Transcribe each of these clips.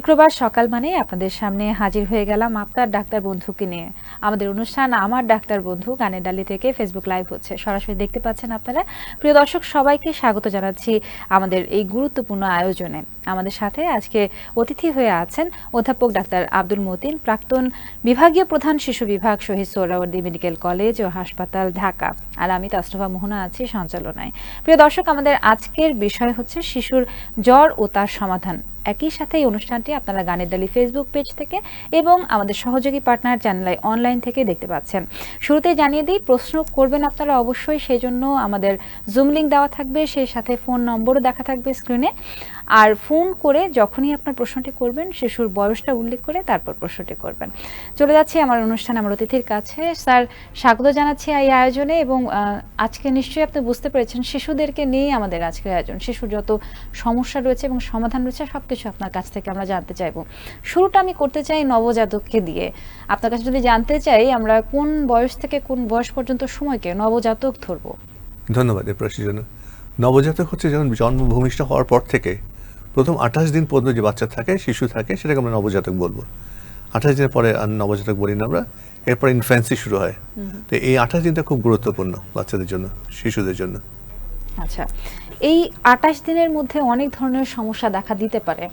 শুক্রবার সকাল মানে আপনাদের সামনে হাজির হয়ে গেলাম আপনার ডাক্তার বন্ধুকে নিয়ে। আমাদের অনুষ্ঠান আমার ডাক্তার বন্ধু গানের ডালি থেকে ফেসবুক লাইভ হচ্ছে, সরাসরি দেখতে পাচ্ছেন আপনারা। প্রিয় দর্শক, সবাইকে স্বাগত জানাচ্ছি আমাদের এই গুরুত্বপূর্ণ আয়োজনে। আমাদের সাথে আজকে অতিথি হয়ে আছেন অধ্যাপক ডাক্তার আব্দুল মতিন, প্রাক্তন বিভাগীয় প্রধান শিশু বিভাগ, শহীদ সোহরাওয়ার্দী মেডিকেল কলেজ ও হাসপাতাল, ঢাকা। আর আমি তাসরিফা মোহনা আছি সঞ্চালনায়। প্রিয় দর্শক, আমাদের আজকের বিষয় হচ্ছে শিশুর জ্বর ও তার সমাধান। একই সাথে এই অনুষ্ঠানটি আপনারা গানের ডালি ফেসবুক পেজ থেকে এবং আমাদের সহযোগী পার্টনার চ্যানেল অনলাইন থেকে দেখতে পাচ্ছেন। শুরুতে জানিয়ে দিই, প্রশ্ন করবেন আপনারা অবশ্যই, সেই জন্য আমাদের জুম লিঙ্ক দেওয়া থাকবে, সেই সাথে ফোন নম্বরও দেখা থাকবে স্ক্রিনে। আর ফোন করে যখনই আপনার প্রশ্নটি করবেন শিশুর বয়সটা উল্লেখ করে তারপর প্রশ্নটি করবেন। চলে যাচ্ছি আমার অনুষ্ঠান, আমার অতিথির কাছে। স্যার, স্বাগত জানাচ্ছি এই আয়োজনে। এবং আজকে নিশ্চয়ই আপনি বুঝতে পেরেছেন শিশুদেরকে নিয়ে আমাদের আজকের আয়োজন। শিশুর যত সমস্যা রয়েছে এবং সমাধান রয়েছে সবকিছু আপনার কাছ থেকে আমরা জানতে চাইবো। শুরুটা আমি করতে চাই নবজাতককে দিয়ে। আপনার কাছে যদি জানতে চাই, আমরা কোন বয়স থেকে কোন বয়স পর্যন্ত সময়কে নবজাতক ধরবো? ধন্যবাদ এই প্রশ্নের জন্য। নবজাতক হচ্ছে যখন জন্মভূমিষ্ঠ হওয়ার পর থেকে প্রথম 28 দিন পর্যন্ত যে বাচ্চা থাকে, শিশু থাকে, সেটাকে আমরা নবজাতক বলবো। 28 দিনের পরে আর নবজাতক বলি না আমরা, এরপর ইনফ্যান্সি শুরু হয়। তো এই 28 দিনটা খুব গুরুত্বপূর্ণ বাচ্চাদের জন্য, শিশুদের জন্য। আচ্ছা, এই 28 দিনের মধ্যে অনেক ধরনের সমস্যা দেখা দিতে পারে।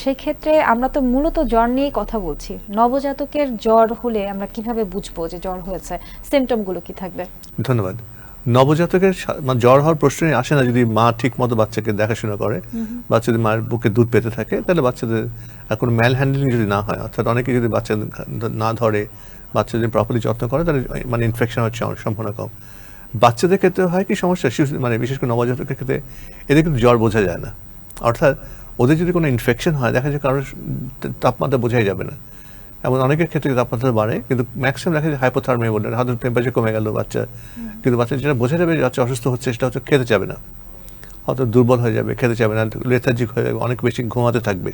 সেক্ষেত্রে আমরা তো মূলত জ্বর নিয়েই কথা বলছি। নবজাতকের জ্বর হলে আমরা কিভাবে বুঝবো যে জ্বর হয়েছে? সিমটমগুলো কি থাকবে? ধন্যবাদ। নবজাতকের জ্বর হওয়ার প্রশ্নই আসে না যদি মা ঠিক মতো বাচ্চাকে দেখাশোনা করে, বাচ্চা যদি মায়ের বুকে দুধ পেতে থাকে, তাহলে বাচ্চাদের কোনো ম্যাল হ্যান্ডলিং যদি না হয়, অর্থাৎ অনেকে যদি বাচ্চা না ধরে, বাচ্চা যদি প্রপারলি যত্ন করে, তাহলে ইনফেকশন হওয়ার সম্ভাবনা কম। বাচ্চাদের ক্ষেত্রে হয় কি সমস্যা, শিশু বিশেষ করে নবজাতকের ক্ষেত্রে এদের কিন্তু জ্বর বোঝা যায় না। অর্থাৎ ওদের যদি কোনো ইনফেকশন হয়, দেখা যায় কারোর তাপমাত্রা বোঝাই যাবে না। এমন অনেকের ক্ষেত্রে তাপমাত্রা বাড়ে, কিন্তু ম্যাক্সিমাম দেখা যায় হাইপোথার্মিয়া বলে, হয়তো টেম্পারেচার কমে গেল বাচ্চা, কিন্তু বাচ্চা যেটা বোঝা যাবে বাচ্চা অসুস্থ হচ্ছে, সেটা হচ্ছে খেতে যাবে না, হয়তো দুর্বল হয়ে যাবে, খেতে যাবে না, লেথার্জিক হয়ে যাবে, অনেক বেশি ঘুমাতে থাকবে।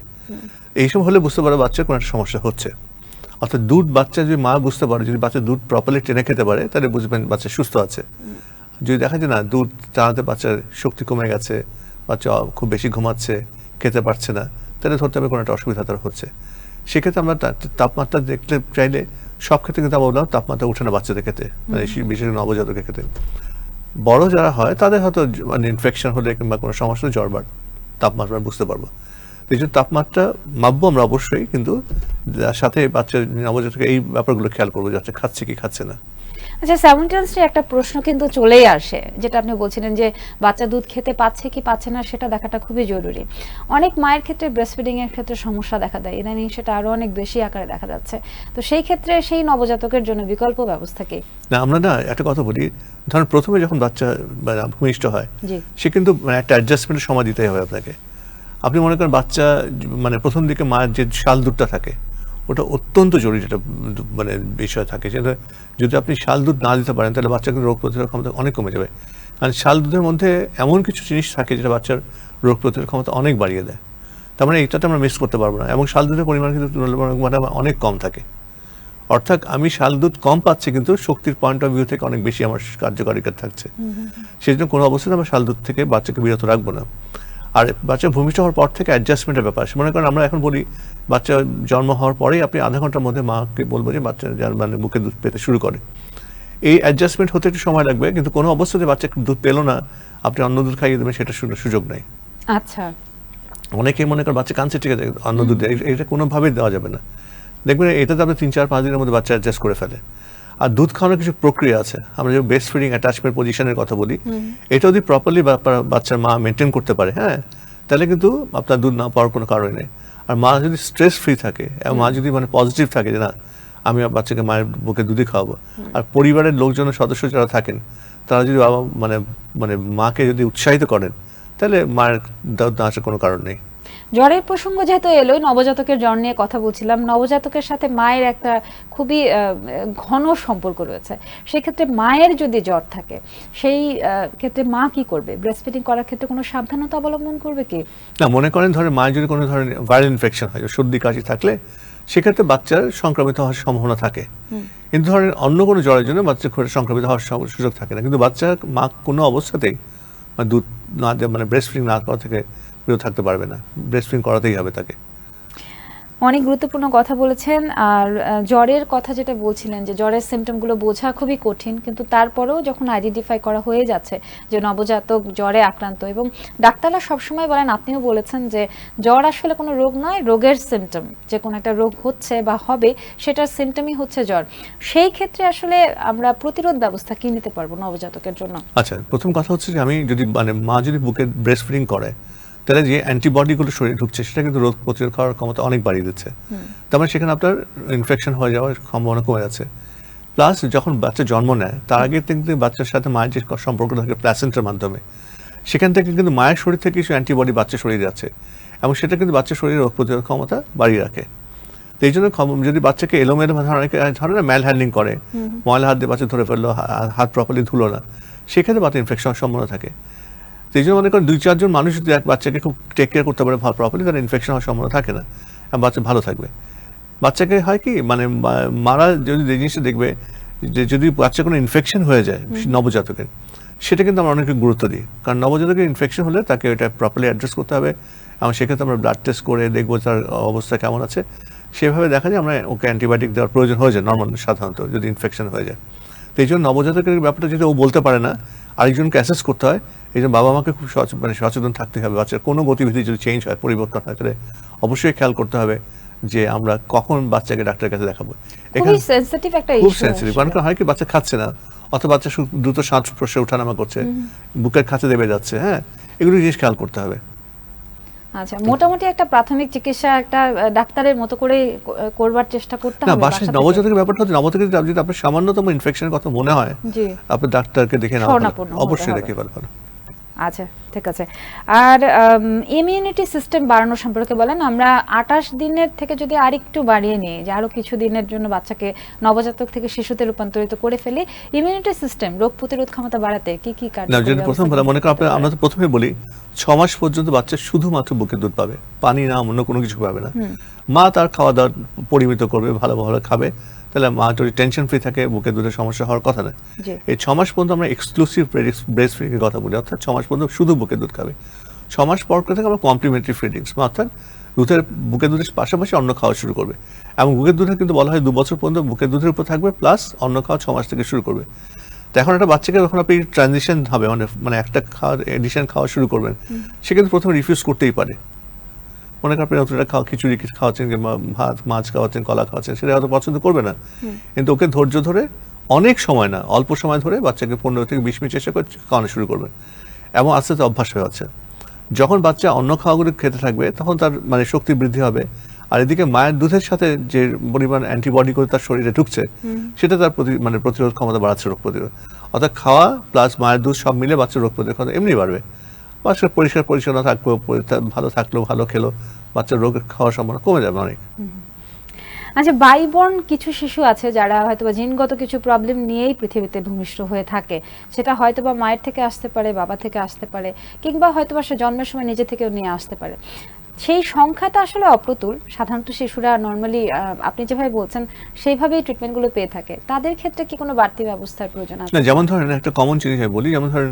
এইসব হলে বুঝতে পারো বাচ্চার কোনো একটা সমস্যা হচ্ছে। অর্থাৎ দুধ বাচ্চা যদি মা বুঝতে পারে, যদি বাচ্চা দুধ প্রপারলি টেনে খেতে পারে, তাহলে বুঝবেন বাচ্চা সুস্থ আছে। যদি দেখা যায় না দুধ টানাতে বাচ্চার শক্তি কমে গেছে, বাচ্চা খুব বেশি ঘুমাচ্ছে, খেতে পারছে না, তাহলে ধরতে হবে কোনো একটা অসুবিধা তার হচ্ছে। সেক্ষেত্রে আমরা তাপমাত্রা দেখতে চাইলে সব ক্ষেত্রে কিন্তু আমরা বললাম তাপমাত্রা উঠে না বাচ্চাদের ক্ষেত্রে, বিশেষ করে নবজাতকের ক্ষেত্রে। বড় যারা হয় তাদের হয়তো ইনফেকশন হলে কিংবা কোনো সমস্যা জ্বর বাড় তাপমাত্রা বুঝতে পারবো। এই জন্য তাপমাত্রা মাপবো আমরা অবশ্যই, কিন্তু সাথে বাচ্চা নবজাতকের এই ব্যাপারগুলো খেয়াল করবো, বাচ্চা খাচ্ছে কি খাচ্ছে না। আচ্ছা, সাইমultaneously একটা প্রশ্ন কিন্তু চলেই আসে, যেটা আপনি বলছিলেন যে বাচ্চা দুধ খেতে পাচ্ছে কি পাচ্ছে না সেটা দেখাটা খুবই জরুরি। অনেক মায়ের ক্ষেত্রে ব্রেস্টফিডিং এর ক্ষেত্রে সমস্যা দেখা দেয়, ইদানিং সেটা আরো অনেক বেশি আকারে দেখা যাচ্ছে। তো সেই ক্ষেত্রে সেই নবজাতকের জন্য বিকল্প ব্যবস্থা কি? না, আমরা না একটা কথা বলি, ধরুন প্রথমে যখন বাচ্চা ভূমিষ্ঠ হয়, সে কিন্তু একটা অ্যাডজাস্টমেন্টের সময় দিতে হবে আপনাকে। আপনি মনে করেন বাচ্চা প্রথম দিকে মায়ের যে শাল দুধটা থাকে, ওটা অত্যন্ত জরুরি যেটা বিষয় থাকে। সেটা যদি আপনি শাল দুধ না দিতে পারেন, তাহলে বাচ্চার রোগ প্রতিরোধ ক্ষমতা অনেক কমে যাবে। কারণ শাল দুধের মধ্যে এমন কিছু জিনিস থাকে যেটা বাচ্চার রোগ প্রতিরোধ ক্ষমতা অনেক বাড়িয়ে দেয়। তার মানে এইটাতে আমরা মিস করতে পারবো না। এবং শাল দুধের পরিমাণ কিন্তু তুলনামূলক অনেক কম থাকে। অর্থাৎ আমি শাল দুধ কম পাচ্ছি, কিন্তু শক্তির পয়েন্ট অফ ভিউ থেকে অনেক বেশি আমার কার্যকারিতা থাকছে। সেই জন্য কোনো অবস্থায় আমরা শাল দুধ থেকে বাচ্চাকে বিরত রাখবো না। আর বাচ্চা ভূমিষ্ঠ হওয়ার পর থেকে অ্যাডজাস্টমেন্টের ব্যাপার, মনে করেন আমরা এখন বলি বাচ্চা জন্ম হওয়ার পরেই আপনি আধা ঘন্টার মধ্যে মাকে বলবো যে বাচ্চা বুকে দুধ পেতে শুরু করে। এই অ্যাডজাস্টমেন্ট হতে একটু সময় লাগবে, কিন্তু কোনো অবস্থাতে বাচ্চা দুধ পেলো না, আপনি অন্য দুধ খাইয়ে দেবেন, সেটা সুযোগ নেই। আচ্ছা, অনেকেই মনে করেন বাচ্চা কাঁদছে, ঠিক আছে অন্য দুধ দেয়, এটা কোনোভাবেই দেওয়া যাবে না। দেখবেন এটাতে আপনি 3-4-5 দিনের মধ্যে বাচ্চা অ্যাডজাস্ট করে ফেলে। আর দুধ খাওয়ানোর কিছু প্রক্রিয়া আছে, আমরা যে ব্রেস্ট ফিডিং অ্যাটাচমেন্ট পজিশনের কথা বলি, এটা যদি প্রপারলি বাচ্চার মা মেনটেন করতে পারে, হ্যাঁ, তাহলে কিন্তু আপনার দুধ না পাওয়ার কোনো কারণ নেই। আর মা যদি স্ট্রেস ফ্রি থাকে, মা যদি পজিটিভ থাকে যে না আমি বাচ্চাকে মায়ের বুকে দুধই খাওয়াবো, আর পরিবারের লোকজনের সদস্য যারা থাকেন তারা যদি বাবা মাকে যদি উৎসাহিত করেন, তাহলে মায়ের দুধ না আসার কোনো কারণ নেই। জ্বরের প্রসঙ্গ যেহেতু এলোই, নবজাতকের জ্বর নিয়ে কথা বলছিলাম। নবজাতকের সাথে মায়ের একটা খুবই ঘন সম্পর্ক রয়েছে। সেক্ষেত্রে মায়ের যদি জ্বর থাকে, সেই ক্ষেত্রে মা কি করবে? ব্রেস্টফিডিং করার ক্ষেত্রে কোনো সাবধানতা অবলম্বন করবে কি? না, মনে করেন ধরেন মায়ের যদি কোনো ধরনের ভাইরাল ইনফেকশন হয়, সর্দি কাশি থাকলে, সেক্ষেত্রে বাচ্চার সংক্রমিত হওয়ার সম্ভাবনা থাকে। কিন্তু ধরেন অন্য কোনো জ্বরের জন্য বাচ্চা সংক্রমিত হওয়ার সুযোগ থাকে না। কিন্তু বাচ্চা মা কোনো অবস্থাতেই দুধ না ব্রেস্ট ফিডিং না করা থেকে বিরত থাকতে পারবে না, ব্রেস্ট ফিডিং করাতেই হবে তাকে। অনেক গুরুত্বপূর্ণ কথা বলেছেন। আর জ্বরের কথা যেটা বলছিলেন যে জ্বরের সিমটমগুলো বোঝা খুবই কঠিন, কিন্তু তারপরেও যখন আইডেন্টিফাই করা হয়ে যাচ্ছে যে নবজাতক জ্বরে আক্রান্ত, এবং ডাক্তাররা সবসময় বলেন, আপনিও বলেছেন যে জ্বর আসলে কোনো রোগ নয়, রোগের সিমটম, যে কোনো একটা রোগ হচ্ছে বা হবে সেটার সিমটমই হচ্ছে জ্বর। সেই ক্ষেত্রে আসলে আমরা প্রতিরোধ ব্যবস্থা কি নিতে পারবো নবজাতকের জন্য? আচ্ছা, প্রথম কথা হচ্ছে যে আমি যদি মানে মা যদি বুকে ব্রেস্ট ফিডিং করে, তাহলে যে অ্যান্টিবডিগুলো শরীরে ঢুকছে সেটা কিন্তু রোগ প্রতিরোধ করার ক্ষমতা অনেক বাড়িয়ে দিচ্ছে। তার মানে সেখানে আপনার ইনফেকশন হয়ে যাওয়ার সম্ভাবনা কমে যাচ্ছে। প্লাস যখন বাচ্চা জন্ম নেয় তার আগে কিন্তু বাচ্চার সাথে মায়ের যে সম্পর্ক থাকে প্ল্যাসেন্টার মাধ্যমে, সেখান থেকে কিন্তু মায়ের শরীর থেকে কিছু অ্যান্টিবডি বাচ্চার শরীরে যাচ্ছে, এবং সেটা কিন্তু বাচ্চার শরীরে রোগ প্রতিরোধ ক্ষমতা বাড়িয়ে রাখে। তো এই জন্য যদি বাচ্চাকে এলোমেলো ধরনের ম্যাল হ্যান্ডলিং করে, ময়লা হাত দিয়ে বাচ্চা ধরে ফেললো, হাত প্রপারলি ধুলো না, সেক্ষেত্রে বাচ্চা ইনফেকশন হওয়ার সম্ভাবনা থাকে। তো এই জন্য মনে করেন 2-4 জন মানুষ যদি এক বাচ্চাকে খুব টেক কেয়ার করতে পারে ভালো প্রপারলি, তার ইনফেকশন হওয়ার সম্ভাবনা থাকে না, আর বাচ্চা ভালো থাকবে। বাচ্চাকে হয় কি মানে মারা যদি এই জিনিসটা দেখবে যে যদি বাচ্চা কোনো ইনফেকশন হয়ে যায় নবজাতকের, সেটা কিন্তু আমরা অনেক গুরুত্ব দিই, কারণ নবজাতকের ইনফেকশন হলে তাকে ওটা প্রপারলি অ্যাড্রেস করতে হবে, এবং সেক্ষেত্রে আমরা ব্লাড টেস্ট করে দেখবো তার অবস্থা কেমন আছে। সেভাবে দেখা যায় আমরা ওকে অ্যান্টিবায়োটিক দেওয়ার প্রয়োজন হয়ে যায় নর্মাল সাধারণত যদি ইনফেকশন হয়ে যায়। তো এই জন্য নবজাতকের ব্যাপারটা যদি ও বলতে পারে না, আরেকজনকে অ্যাসেস করতে হয়। এই জন্য বাবা মাকে খুব সচেতন থাকতে হবে। বাচ্চার কোনো গতিবিধি যদি চেঞ্জ হয়, পরিবর্তন হয়, তাহলে অবশ্যই খেয়াল করতে হবে যে আমরা কখন বাচ্চাকে ডাক্তারের কাছে দেখাবো। খুবই সেনসিটিভ একটা খুব ইস্যু। সেনসিটিভ, কারণ হয় কি বাচ্চা খাচ্ছে না, অথবা বাচ্চা দ্রুত শ্বাস প্রশ্বাসে ওঠানামা করছে, বুকের খাঁচা দেবে যাচ্ছে, হ্যাঁ, এগুলো জিনিস খেয়াল করতে হবে। আচ্ছা, মোটামুটি একটা প্রাথমিক চিকিৎসা একটা ডাক্তারের মতো করে করবার চেষ্টা করতে না, হবে বাসায় নবজাতকের ব্যাপারটা হচ্ছে নবজাতকের যদি আপনার সামান্যতম ইনফেকশনের কথা মনে হয়, জি, আপনি ডাক্তারকে দেখে নেওয়া ভালো, শরণাপন্ন হতে অবশ্যই হবে। দেখে ভালো। আচ্ছা, ঠিক আছে। আর ইমিউনিটি সিস্টেম বাড়ানো সম্পর্কে বলেন। আমরা 28 দিনের থেকে যদি আরেকটু বাড়িয়ে নিই, যে আরো কিছু দিনের জন্য বাচ্চাকে নবজাতক থেকে শিশুতে রূপান্তরিত করে ফেলি, ইমিউনিটি সিস্টেম, রোগ প্রতিরোধ ক্ষমতা বাড়াতে কি কি কাজ? না, যদি প্রথম বলা মনে করেন আমরা তো প্রথমে বলি 6 মাস পর্যন্ত বাচ্চা শুধুমাত্র বুকের দুধ পাবে, পানি না, অন্য কোনো কিছু পাবে না। মা তার খাওয়া দাওয়া পরিমিত করবে, ভালোভাবে খাবে, তাহলে মা যদি টেনশন ফ্রি থাকে, বুকের দুধের সমস্যা হওয়ার কথা না। এই 6 মাস পর্যন্ত আমরা এক্সক্লুসিভ ব্রেস্ট ফিডিং এর কথা বলি, অর্থাৎ 6 মাস পর্যন্ত শুধু বুকের দুধ খাবে। 6 মাস পর থেকে আমরা কমপ্লিমেন্টারি ফিডিংস, অর্থাৎ বুকের দুধের পাশাপাশি অন্য খাওয়া শুরু করবে। এবং বুকের দুধে কিন্তু বলা হয় 2 বছর পর্যন্ত বুকের দুধের উপর থাকবে, প্লাস অন্য খাওয়া 6 মাস থেকে শুরু করবে। তো এখন একটা বাচ্চাকে যখন আপনি ট্রানজিশন হবে, মানে একটা খাওয়ার এডিশন খাওয়া শুরু করবেন, সে কিন্তু প্রথমে রিফিউজ করতেই পারে। মনে করেন আপনি নতুন একটা খিচুড়ি খাওয়াচ্ছেন, কিংবা ভাত মাছ খাওয়াচ্ছেন, কলা খাওয়াচ্ছেন, সেটা হয়তো পছন্দ করবে না, কিন্তু ওকে ধৈর্য ধরে অনেক সময় না, অল্প সময় ধরে বাচ্চাকে 15 থেকে 20 মিনিট চেষ্টা করে খাওয়ানো শুরু করবেন, এবং আস্তে আস্তে অভ্যাস হয়ে যাচ্ছে। যখন বাচ্চা অন্য খাওয়াগুলো খেতে থাকবে, তখন তার মানে শক্তি বৃদ্ধি হবে, আর এদিকে মায়ের দুধের সাথে যে পরিমাণ অ্যান্টিবডি করে তার শরীরে ঢুকছে, সেটা তার প্রতিরোধ ক্ষমতা বাড়াচ্ছে, রোগ প্রতিরোধ। অর্থাৎ খাওয়া প্লাস মায়ের দুধ সব মিলে বাচ্চার রোগ প্রতিরোধ ক্ষমতা এমনি বাড়বে। বাচ্চার পরিষ্কার পরিচ্ছন্ন থাকবে, ভালো থাকলো, ভালো খেলো, বাচ্চার রোগ খাওয়ার সম্ভাবনা কমে যাবে অনেক। আচ্ছা, বাইবর্ন কিছু শিশু আছে যারা হয়তোবা জিনগত কিছু প্রবলেম নিয়েই পৃথিবীতে ভূমিষ্ঠ হয়ে থাকে। সেটা হয়তোবা মায়ের থেকে আসতে পারে, বাবা থেকে আসতে পারে, কিংবা হয়তোবা সে জন্মের সময় নিজে থেকেও নিয়ে আসতে পারে। সেই সংখ্যাটা আসলে অপ্রতুল। সাধারণত শিশুরা নর্মালি আপনি যেভাবে বলছেন সেইভাবেই ট্রিটমেন্টগুলো পেয়ে থাকে। তাদের ক্ষেত্রে কি কোনো বাড়তি ব্যবস্থার প্রয়োজন আছে? না, যেমন ধরেন একটা কমন জিনিস আমি বলি, যেমন ধরেন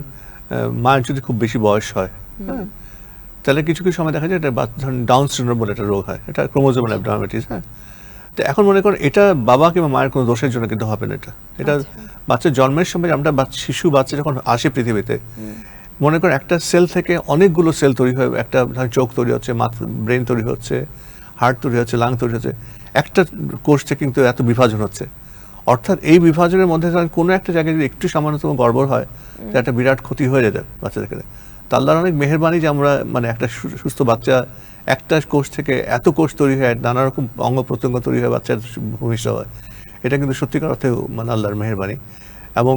মায়ের যদি খুব বেশি বয়স হয়, তাহলে কিছু কিছু সময় দেখা যায় এটা ধরেন ডাউন সিনড্রোম বলে একটা রোগ হয়, এটা ক্রোমোজোমাল অ্যাবনর্মালিটিস। হ্যাঁ, তো এখন মনে করেন এটা বাবা কিংবা মায়ের কোনো দোষের জন্য কিন্তু হবে না। এটা বাচ্চার জন্মের সময় আমরা শিশু বাচ্চা যখন আসে পৃথিবীতে, মনে করেন একটা সেল থেকে অনেকগুলো সেল তৈরি হয়, একটা চোখ তৈরি হচ্ছে, ব্রেন তৈরি হচ্ছে, হার্ট তৈরি হচ্ছে, লাং তৈরি হচ্ছে, একটা কোষ থেকে কিন্তু এত বিভাজন হচ্ছে। অর্থাৎ এই বিভাজনের মধ্যে কোনো একটা জায়গায় যদি একটু সামান্যতম গড়বড় হয়, তো একটা বিরাট ক্ষতি হয়ে যেত বাচ্চাদেরকে। তা আল্লাহর অনেক মেহেরবানি যে আমরা মানে একটা সুস্থ বাচ্চা, একটা কোষ থেকে এত কোষ তৈরি হয়, নানা রকম অঙ্গ প্রত্যঙ্গ তৈরি হয়, বাচ্চার ভূমিষ্ঠ হয়। এটা কিন্তু সত্যিকার অর্থে মানে আল্লাহর মেহেরবানি। এবং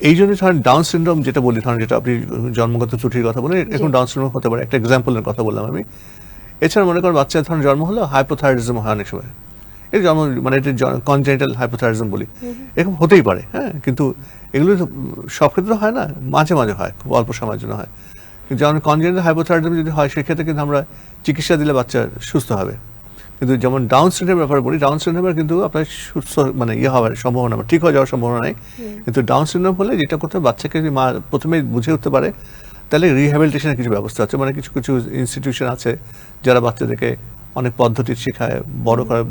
এই জন্য ধরেন ডাউন সিনড্রোম যেটা বলি, ধরেন যেটা আপনি জন্মগত ত্রুটির কথা বলেন, এখন ডাউন সিনড্রোম হতে পারে, একটা এক্সাম্পলের কথা বললাম আমি। এছাড়া মনে করেন বাচ্চার ধরেন জন্ম হলো হাইপোথাইরয়েডিজম হয় অনেক সময়, এই জন্ম মানে এটা কনজেনিটাল হাইপোথাইরয়েডিজম বলি, এরকম হতেই পারে। হ্যাঁ, কিন্তু এগুলো সব ক্ষেত্রে হয় না, মাঝে মাঝে হয়, খুব অল্প সময়ের জন্য হয়। কিন্তু যেমন কনজেনিটাল হাইপোথাইরয়েডিজম যদি হয়, সেক্ষেত্রে কিন্তু আমরা চিকিৎসা দিলে বাচ্চা সুস্থ হবে। কিন্তু যেমন ডাউন সিনড্রোমের ব্যাপারে বলি, ডাউন সিনড্রোমের কিন্তু আপনার সুস্থ মানে হওয়ার সম্ভাবনা, ঠিক হয়ে যাওয়ার সম্ভাবনা নেই। কিন্তু ডাউন সিনড্রোম হলে যেটা করতে হবে, বাচ্চাকে যদি মা প্রথমে বুঝে উঠতে পারে, তাহলে রিহ্যাবিলিটেশনের কিছু ব্যবস্থা আছে, মানে কিছু কিছু ইনস্টিটিউশন আছে যারা বাচ্চাদেরকে অনেক পদ্ধতি শেখায়, বড় করে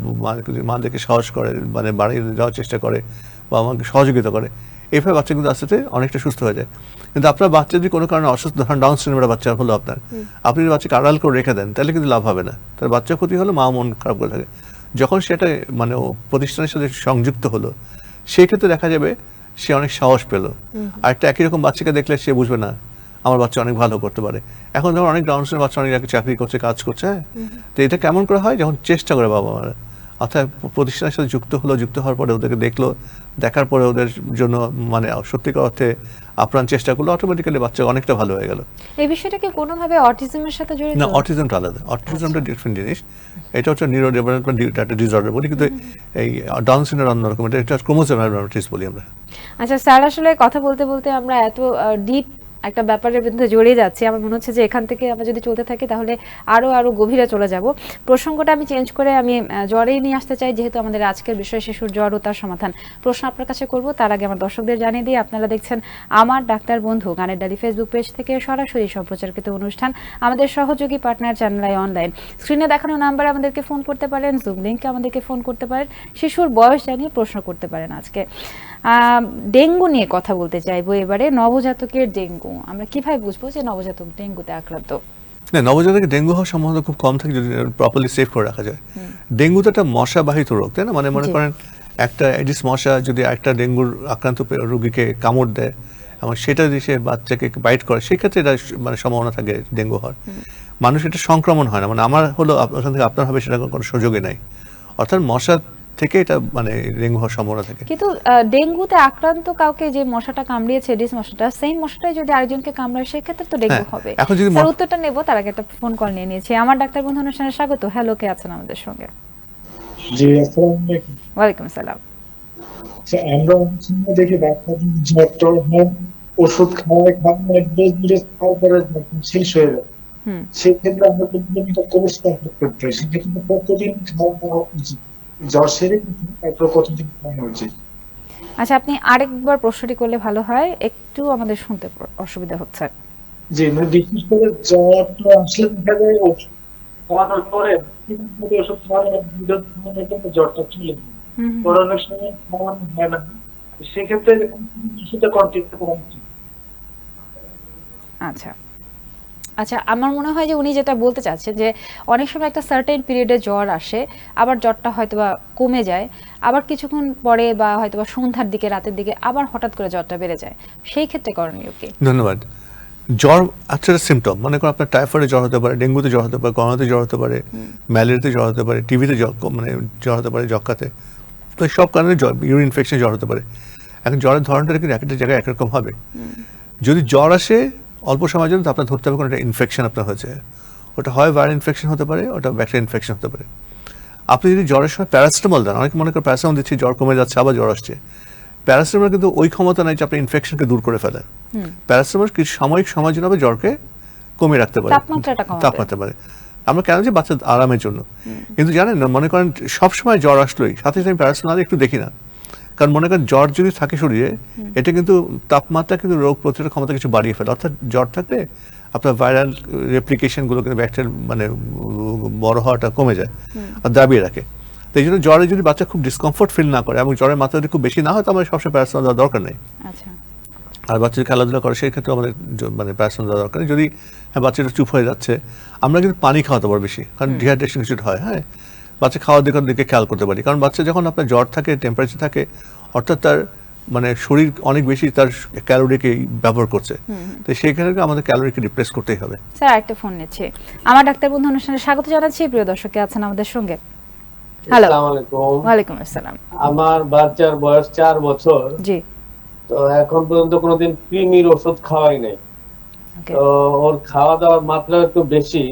মাদেরকে সাহস করে, মানে বাড়ি যাওয়ার চেষ্টা করে বা আমাকে সহযোগিতা করে, এইভাবে বাচ্চা কিন্তু আস্তে আস্তে অনেকটা সুস্থ হয়ে যায়। কিন্তু আপনার বাচ্চা যদি কোনো কারণে অসুস্থ, ধরেন ডাউন সিনড্রোমের বাচ্চা হলো আপনার, আপনি যদি বাচ্চাকে আড়াল করে রেখে দেন তাহলে কিন্তু লাভ হবে না, তার বাচ্চা ক্ষতি হলো, মা মন খারাপ করে থাকে। যখন সেটা মানে ও প্রতিষ্ঠানের সাথে সংযুক্ত হলো, সেই ক্ষেত্রে দেখা যাবে সে অনেক সাহস পেল। আর একটা একই রকম বাচ্চাকে দেখলে সে বুঝবে না আমার বাচ্চা অনেক ভালো করতে পারে। এখন যেমন অনেক ডাউন সিনড্রোমের বাচ্চা অনেক চাকরি করছে, কাজ করছে, হ্যাঁ, তো এটা কেমন করে হয়, যখন চেষ্টা করে বাবা মারা, অর্থাৎ প্রতিষ্ঠানের সাথে যুক্ত হলো, যুক্ত হওয়ার পরে ওদেরকে দেখলো, দেখার পরে ওদের জন্য মানে সত্যিকার অর্থে আপ্রাণ চেষ্টা করলো, অটোমেটিক্যালি বাচ্চা অনেকটা ভালো হয়ে গেল। এই বিষয়টা কি কোনোভাবে অটিজমের সাথে জড়িত? না, অটিজমটা আলাদা, অটিজমটা ডিফারেন্ট জিনিস। এটা হচ্ছে নিউরো ডেভেলপমেন্ট একটা ডিসঅর্ডার বলি, কিন্তু এই ডাউন সিনড্রোম অন্যরকম, এটা ক্রোমোসোমাল অ্যাবনর্মালিটিস বলি আমরা। আচ্ছা স্যার, আসলে কথা বলতে বলতে আমরা এত ডিপ একটা ব্যাপারের মধ্যে জড়িয়ে যাচ্ছি, আমার মনে হচ্ছে যে এখান থেকে আমরা যদি চলতে থাকি তাহলে আরো গভীরে চলে যাব। প্রসঙ্গটা আমি চেঞ্জ করে আমি জ্বরেই নিয়ে আসতে চাই, যেহেতু আমাদের আজকের বিষয় শিশুর জ্বর ও তার সমাধান। প্রশ্ন আপনার কাছে করব, তার আগে আমার দর্শকদের জানিয়ে দিই, আপনারা দেখছেন আমার ডাক্তার বন্ধু গানের ডালি ফেসবুক পেজ থেকে সরাসরি সম্প্রচারকৃত অনুষ্ঠান। আমাদের সহযোগী পার্টনার চ্যানেল আই অনলাইন, স্ক্রিনে দেখানো নাম্বারে আমাদেরকে ফোন করতে পারেন, জুম লিংকে আমাদেরকে ফোন করতে পারেন, শিশুর বয়স জানিয়ে প্রশ্ন করতে পারেন। আজকে ডেঙ্গু নিয়ে কথা বলতে চাইবো এবারে। নবজাতকের ডেঙ্গু, আমরা কিভাবে বুঝবো যে নবজাতক ডেঙ্গুতে আক্রান্ত? না, নবজাতকের ডেঙ্গু হওয়ার সম্ভাবনা খুব কম থাকে যদি প্রপারলি সেভ করে রাখা যায়। ডেঙ্গু তো একটা মশাবাহিত রোগ, তাই না? মানে মনে করেন একটা এডিস মশা যদি একটা ডেঙ্গুর আক্রান্ত রোগীকে কামড় দেয় এবং সেটা যদি সে বাচ্চাকে বাইট করে, সেক্ষেত্রে এটা মানে সম্ভাবনা থাকে ডেঙ্গু হওয়ার। মানুষ এটা সংক্রমণ হয় না, মানে আমার হলো ওখান থেকে আপনার হবে, সেটা কোনো সুযোগই নাই। অর্থাৎ মশা থেকে এটা মানে ডেঙ্গু হওয়ার সম্ভাবনা থাকে। কিন্তু ডেঙ্গুতে আক্রান্ত কাউকে যে মশাটা কামড়িয়েছে, এডিস মশাটা, সেই মশাটাই যদি আরেকজনকে কামড়ায় সেক্ষেত্রে তো ডেঙ্গু হবে। এখন যদি স্যার উত্তরটা নেব, তার আগে একটা ফোন কল নিয়ে নিয়েছি। আমার ডাক্তার বন্ধু অনুষ্ঠানে স্বাগত। হ্যালো, কে আছেন আমাদের সঙ্গে? জি, আসসালামু আলাইকুম। ওয়ালাইকুম আসসালাম। আমরা অনেক সময় দেখি বাচ্চাদের জ্বর টর হয়, ওষুধ খাওয়ায় এক ডোজ দুটো খাওয়ার পরে শেষ হয়ে যায়। সেক্ষেত্রে আমরা একটা কোর্স কমপ্লিট করতে হয়, সেক্ষেত্রে কতদিন খাওয়া দাওয়া উচিত? জ্বর সেরে তারপর কতদিন খাওয়ানো উচিত? আচ্ছা, আপনি আরেকবার প্রশ্নটি করলে ভালো হয়, একটু আমাদের শুনতে অসুবিধা হচ্ছে। জি, মানে বিশেষ করে জ্বর তো আসলে দেখা যায় ওষুধ খাওয়ানোর পরে ওষুধ খাওয়ানোর জন্য জ্বরটা চলে যায়, পরে অনেক সময় খাওয়ানো হয় না, সেক্ষেত্রে ওষুধটা কন্টিনিউ করা উচিত। আচ্ছা আচ্ছা, আমার মনে হয় যে উনি যেটা বলতে চাচ্ছেন যে অনেক সময় একটা সার্টেন পিরিয়ডে জ্বর আসে, আবার জ্বরটা হয়তোবা কমে যায়, আবার কিছুক্ষণ পরে বা হয়তোবা সন্ধ্যার দিকে, রাতের দিকে আবার হঠাৎ করে জ্বরটা বেড়ে যায়, সেই ক্ষেত্রে করণীয় কি? ধন্যবাদ। জ্বর একটা সিমটম, মনে করেন আপনার টাইফয়েডে জ্বর হতে পারে, ডেঙ্গুতে জ্বর হতে পারে, করোনাতে জ্বর হতে পারে, ম্যালেরিয়াতে জ্বর হতে পারে, টিভিতে মানে জ্বর হতে পারে, যক্কাতে, তো সব কারণে ইউরিন ইনফেকশন জ্বর হতে পারে। এখন জ্বরের ধরনটা কিন্তু একটা জায়গায় একরকম হবে। যদি জ্বর আসে অল্প সময়ের জন্য, তো আপনার ধরতে হবে কোনো একটা ইনফেকশন আপনার হয়েছে। ওটা হয় ভাইরাল ইনফেকশন হতে পারে, ওটা ব্যাকটেরিয়া ইনফেকশন হতে পারে। আপনি যদি জ্বরের সময় প্যারাসিটামল দেন, অনেকে মনে করে প্যারাসিটামল দিচ্ছি জ্বর কমে যাচ্ছে, আবার জ্বর আসছে। প্যারাসিটামল কিন্তু ওই ক্ষমতা নাই যে আপনার ইনফেকশনকে দূর করে ফেলে। প্যারাসিটামল কিছু সাময়িক সময়ের জন্য জ্বরকে কমিয়ে রাখতে পারে, তাপমাত্রা পারে। আমরা কেন যে বাচ্চার আরামের জন্য। কিন্তু জানেন না, মনে করেন সবসময় জ্বর আসলোই সাথে সাথে প্যারাসিটামল একটু দেখি না, কারণ মনে করেন জ্বর যদি থাকে শরীরে, এটা কিন্তু তাপমাত্রা কিন্তু রোগ প্রতিরোধ ক্ষমতা কিছু বাড়িয়ে ফেলে। অর্থাৎ জ্বর থাকলে আপনার ভাইরাল রেপ্লিকেশনগুলো কিন্তু ব্যাকটেরিয়া মানে বড় হওয়াটা কমে যায় আর দাবিয়ে রাখে। তো এই জন্য জ্বরে যদি বাচ্চা খুব ডিসকমফোর্ট ফিল না করে এবং জ্বরের মাত্রা যদি খুব বেশি না হয়, তো আমাদের সবসময় প্যারাসিটামল দেওয়ার দরকার নেই। আর বাচ্চা যদি খেলাধুলা করে, সেই ক্ষেত্রে আমাদের মানে প্যারাসিটামল দেওয়ার দরকার নেই। যদি হ্যাঁ বাচ্চাটা চুপ হয়ে যাচ্ছে, আমরা কিন্তু পানি খাওয়াতে পারবো বেশি, কারণ ডিহাইড্রেশন কিছুটা হয়। হ্যাঁ, বাচ্চা খাওয়ার দিকে খেয়াল করতে পারি, কারণ বাচ্চা যখন আপনার জ্বর থাকে, টেম্পারেচার থাকে, অর্থাৎ তার মানে শরীর অনেক বেশি তার ক্যালোরিকে ব্যবহার করছে, তো সেই ক্ষেত্রে আমাদের ক্যালোরিকে রিপ্লেস করতেই হবে। স্যার আরেকটা ফোন নিচ্ছে। আমার ডাক্তার বন্ধু অনুষ্ঠানে স্বাগত জানাচ্ছি। প্রিয় দর্শক আছেন আমাদের সঙ্গে। হ্যালো, আসসালামু আলাইকুম। ওয়ালাইকুম আসসালাম। আমার বাচ্চার বয়স 4 বছর। জি। তো এখন পর্যন্ত কোনোদিন কৃমির ওষুধ খাওয়াই নাই। তো ওর খাওয়া দাওয়ার মাত্রা একটু বেশি,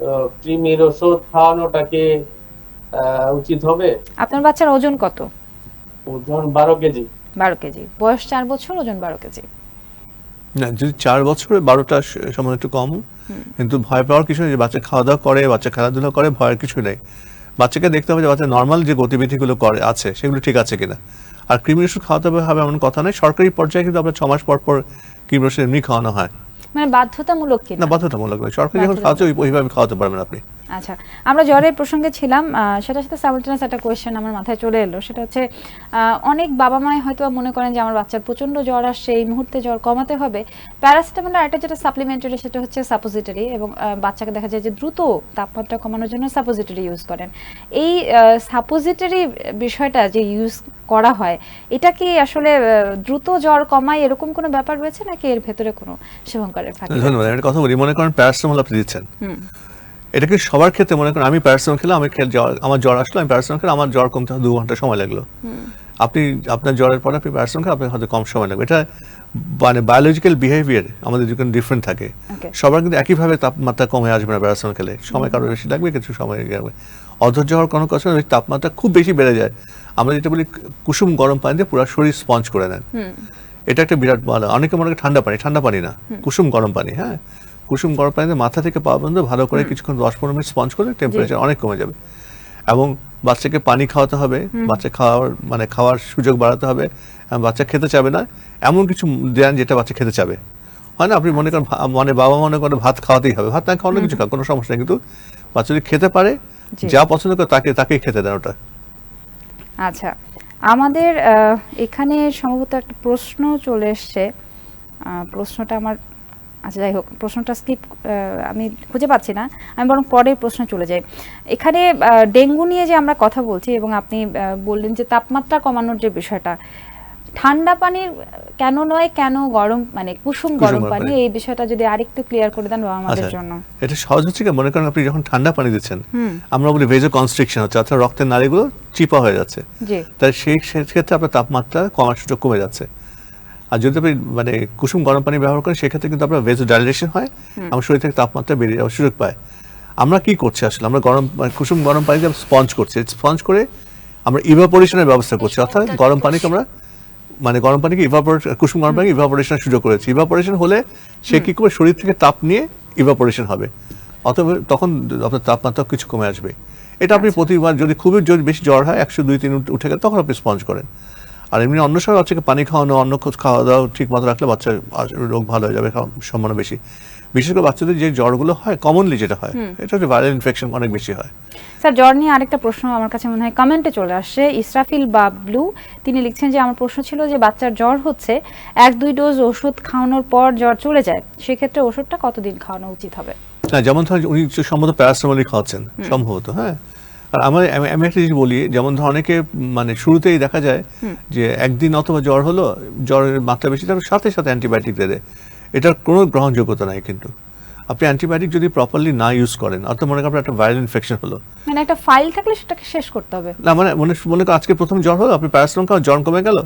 তো কৃমির ওষুধ খাওয়ানোটা কি উচিত হবে? আপনার বাচ্চার ওজন কত? ওজন 12 কেজি। 12 কেজি, বয়স 4 বছর, ওজন 12 কেজি। না, যদি 4 বছরে 12টা সময় একটু কম, কিন্তু ভয় পাওয়ার কিছু নেই। বাচ্চা খাওয়া দাওয়া করে, বাচ্চা খেলাধুলা করে, ভয়ের কিছু নেই। বাচ্চাকে দেখতে হবে যে বাচ্চা নর্মাল যে গতিবিধিগুলো করে আছে সেগুলো ঠিক আছে কিনা। আর কৃমির ওষুধ খাওয়াতে হবে এমন কথা নয়, সরকারি পর্যায়ে কিন্তু আপনার 6 মাস পর পর কৃমির ওষুধ এমনি খাওয়ানো হয়। মানে বাধ্যতামূলক কিনা? না, বাধ্যতামূলক নয়। সরকারি যখন খাওয়াচ্ছে ওইভাবে খাওয়াতে পারবেন আপনি। আচ্ছা, আমরা জ্বরের প্রসঙ্গে ছিলাম, সেটার সাথে সাইমালটেনিয়াস একটা কোয়েশ্চেন আমার মাথায় চলে এলো। সেটা হচ্ছে অনেক বাবা মাই হয়তো মনে করেন যে আমার বাচ্চার প্রচন্ড জ্বর আসছে, এই মুহূর্তে জ্বর কমাতে হবে, প্যারাসিটামল আর একটা যেটা সাপ্লিমেন্টারি সেটা হচ্ছে সাপোজিটরি, এবং বাচ্চাকে দেখা যায় যে দ্রুত তাপমাত্রা কমানোর জন্য সাপোজিটরি ইউজ করেন। এই সাপোজিটরি বিষয়টা যে ইউজ করা হয়, এটা কি আসলে দ্রুত জ্বর কমায় এরকম কোনো ব্যাপার রয়েছে নাকি এর ভেতরে কোনো শুভঙ্করের ফাঁকি? ধন্যবাদ। একটা কথা বলি, মনে করেন প্যারাসিটামল আপনি দিচ্ছেন, এটা কি সবার ক্ষেত্রে? মনে করেন আমি প্যারাসিটামল খেলে আমার জ্বর আসলো, আমি প্যারাসিটামল খেলে আমার জ্বর কমতে 2 ঘন্টা সময় লাগলো। আপনি আপনার জ্বরের পরে আপনি প্যারাসিটামল খেলে আপনার হয়তো কম সময় লাগবে। এটা মানে বায়োলজিক্যাল বিহেভিয়ার আমাদের যখন ডিফারেন্ট থাকে, সবার কিন্তু একইভাবে তাপমাত্রা কমে আসবে না। প্যারাসিটামল খেলে সময় কারো বেশি লাগবে, কিছু সময় লাগবে। অধৈর্য হওয়ার কোনো কথা নয়, তাপমাত্রা খুব বেশি বেড়ে যায়, আমরা যেটা বলি কুসুম গরম পানি দিয়ে পুরো শরীর স্পঞ্জ করে নেন। এটা একটা বিরাট ভালো। অনেকে মনে করে ঠান্ডা পানি না, কুসুম গরম পানি। হ্যাঁ, কুসুম গরম পানিতে মাথা থেকে পা পর্যন্ত ভালো করে কিছুক্ষণ 10-15 মিনিট স্পঞ্জ করে টেম্পারেচার অনেক কমে যাবে। এবং বাচ্চাকে পানি খাওয়াতে হবে, বাচ্চা খাওয়ার সুযোগ বাড়াতে হবে। বাচ্চা খেতে চাবে না এমন কিছু দেন যেটা বাচ্চা খেতে চাবে। হয় না, আপনি মনে করেন বাবা মনে করেন ভাত খাওয়াতেই হবে, ভাত না খাওয়ানো কিছু খাওয়া কোনো সমস্যা নেই, কিন্তু বাচ্চা যদি খেতে পারে, যা পছন্দ করে তাকেই খেতে দেন ওটা। আচ্ছা, আমাদের এখানে সম্ভবত একটা প্রশ্ন চলে এসছে, প্রশ্নটা আমার, আচ্ছা যাই হোক, প্রশ্নটা স্কিপ, আমি খুঁজে পাচ্ছি না, আমি বরং পরের প্রশ্ন চলে যাই। এখানে ডেঙ্গু নিয়ে যে আমরা কথা বলছি এবং আপনি বললেন যে তাপমাত্রা কমানোর যে বিষয়টা, ঠান্ডা পানির কেন নয়, কেন গরম মানে কুসুম গরম পানি, এই বিষয়টা যদি আরেকটু ক্লিয়ার করে দেন আমাদের জন্য। এটা সহজ হচ্ছে কি, মনে করেন আপনি যখন ঠান্ডা পানি দিচ্ছেন, আমরা বলি ভেজো কনস্ট্রিকশন হচ্ছে, অর্থাৎ রক্তের নালীগুলো চিপা হয়ে যাচ্ছে, তাই সেই ক্ষেত্রে আপনার তাপমাত্রা কমার সুযোগ কমে যাচ্ছে। আর যদি আপনি মানে কুসুম গরম পানি ব্যবহার করেন, সেক্ষেত্রে কিন্তু আপনার ভেজো ডাইলেশন হয়, আমার শরীর থেকে তাপমাত্রা বেরিয়ে যাওয়ার সুযোগ পায়। আমরা কি করছি আসলে, আমরা কুসুম গরম পানিতে স্পঞ্জ করছি, স্পঞ্জ করে আমরা ইভাপোরেশনের ব্যবস্থা করছি, অর্থাৎ গরম পানিকে আমরা গরম পানিকে কুসুম গরম পানিকে ইভাপোরেশনের সুযোগ করেছি। ইভাপোরেশন হলে সে কি করবে, শরীর থেকে তাপ নিয়ে ইভাপোরেশন হবে, অথবা তখন আপনার তাপমাত্রা কিছু কমে আসবে। এটা আপনি প্রতিবার যদি যদি বেশি জ্বর হয়, 100-2-3 উঠে গেলে তখন আপনি স্পঞ্জ করেন। আর এমনি অন্য সময় বাচ্চাকে পানি খাওয়ানো, অন্য খাওয়া দাওয়া ঠিক মতো রাখলে বাচ্চার রোগ ভালো হয়ে যাবে সম্ভাবনা বেশি। বিশেষ করে বাচ্চাদের যে জ্বরগুলো হয়, কমনলি যেটা হয়, এটা হচ্ছে ভাইরাল ইনফেকশন অনেক বেশি হয়। স্যার, জ্বর নিয়ে আরেকটা প্রশ্ন আমার কাছে মনে হয় কমেন্টে চলে আসছে। ইসরাফিল বাবলু তিনি লিখছেন যে আমার প্রশ্ন ছিল যে বাচ্চার জ্বর হচ্ছে, 1-2 ডোজ ওষুধ খাওয়ানোর পর জ্বর চলে যায়, সেক্ষেত্রে ওষুধটা কতদিন খাওয়ানো উচিত হবে? হ্যাঁ, যেমন ধরেন উনি সম্ভবত প্যারাসিটামলই খাওয়াচ্ছেন সম্ভবত। হ্যাঁ, আর আমি একটা জিনিস বলি, যেমন ধর অনেকে শুরুতেই দেখা যায় যে একদিন অথবা জ্বর হলো, জ্বরের মাত্রা বেশি, তার সাথে সাথে অ্যান্টিবায়োটিক দেয়, এটার কোনো গ্রহণযোগ্যতা নাই। কিন্তু আপনি অ্যান্টিবায়োটিক যদি প্রপারলি না ইউজ করেন, অর্থাৎ মনে করেন একটা ভাইরাল ইনফেকশন হলো, মানে একটা ফাইল থাকলে সেটাকে শেষ করতে হবে না, মনে করেন আজকে প্রথম জ্বর হলো, আপনি প্যারাসিটামল খাওয়া, জ্বর কমে গেল,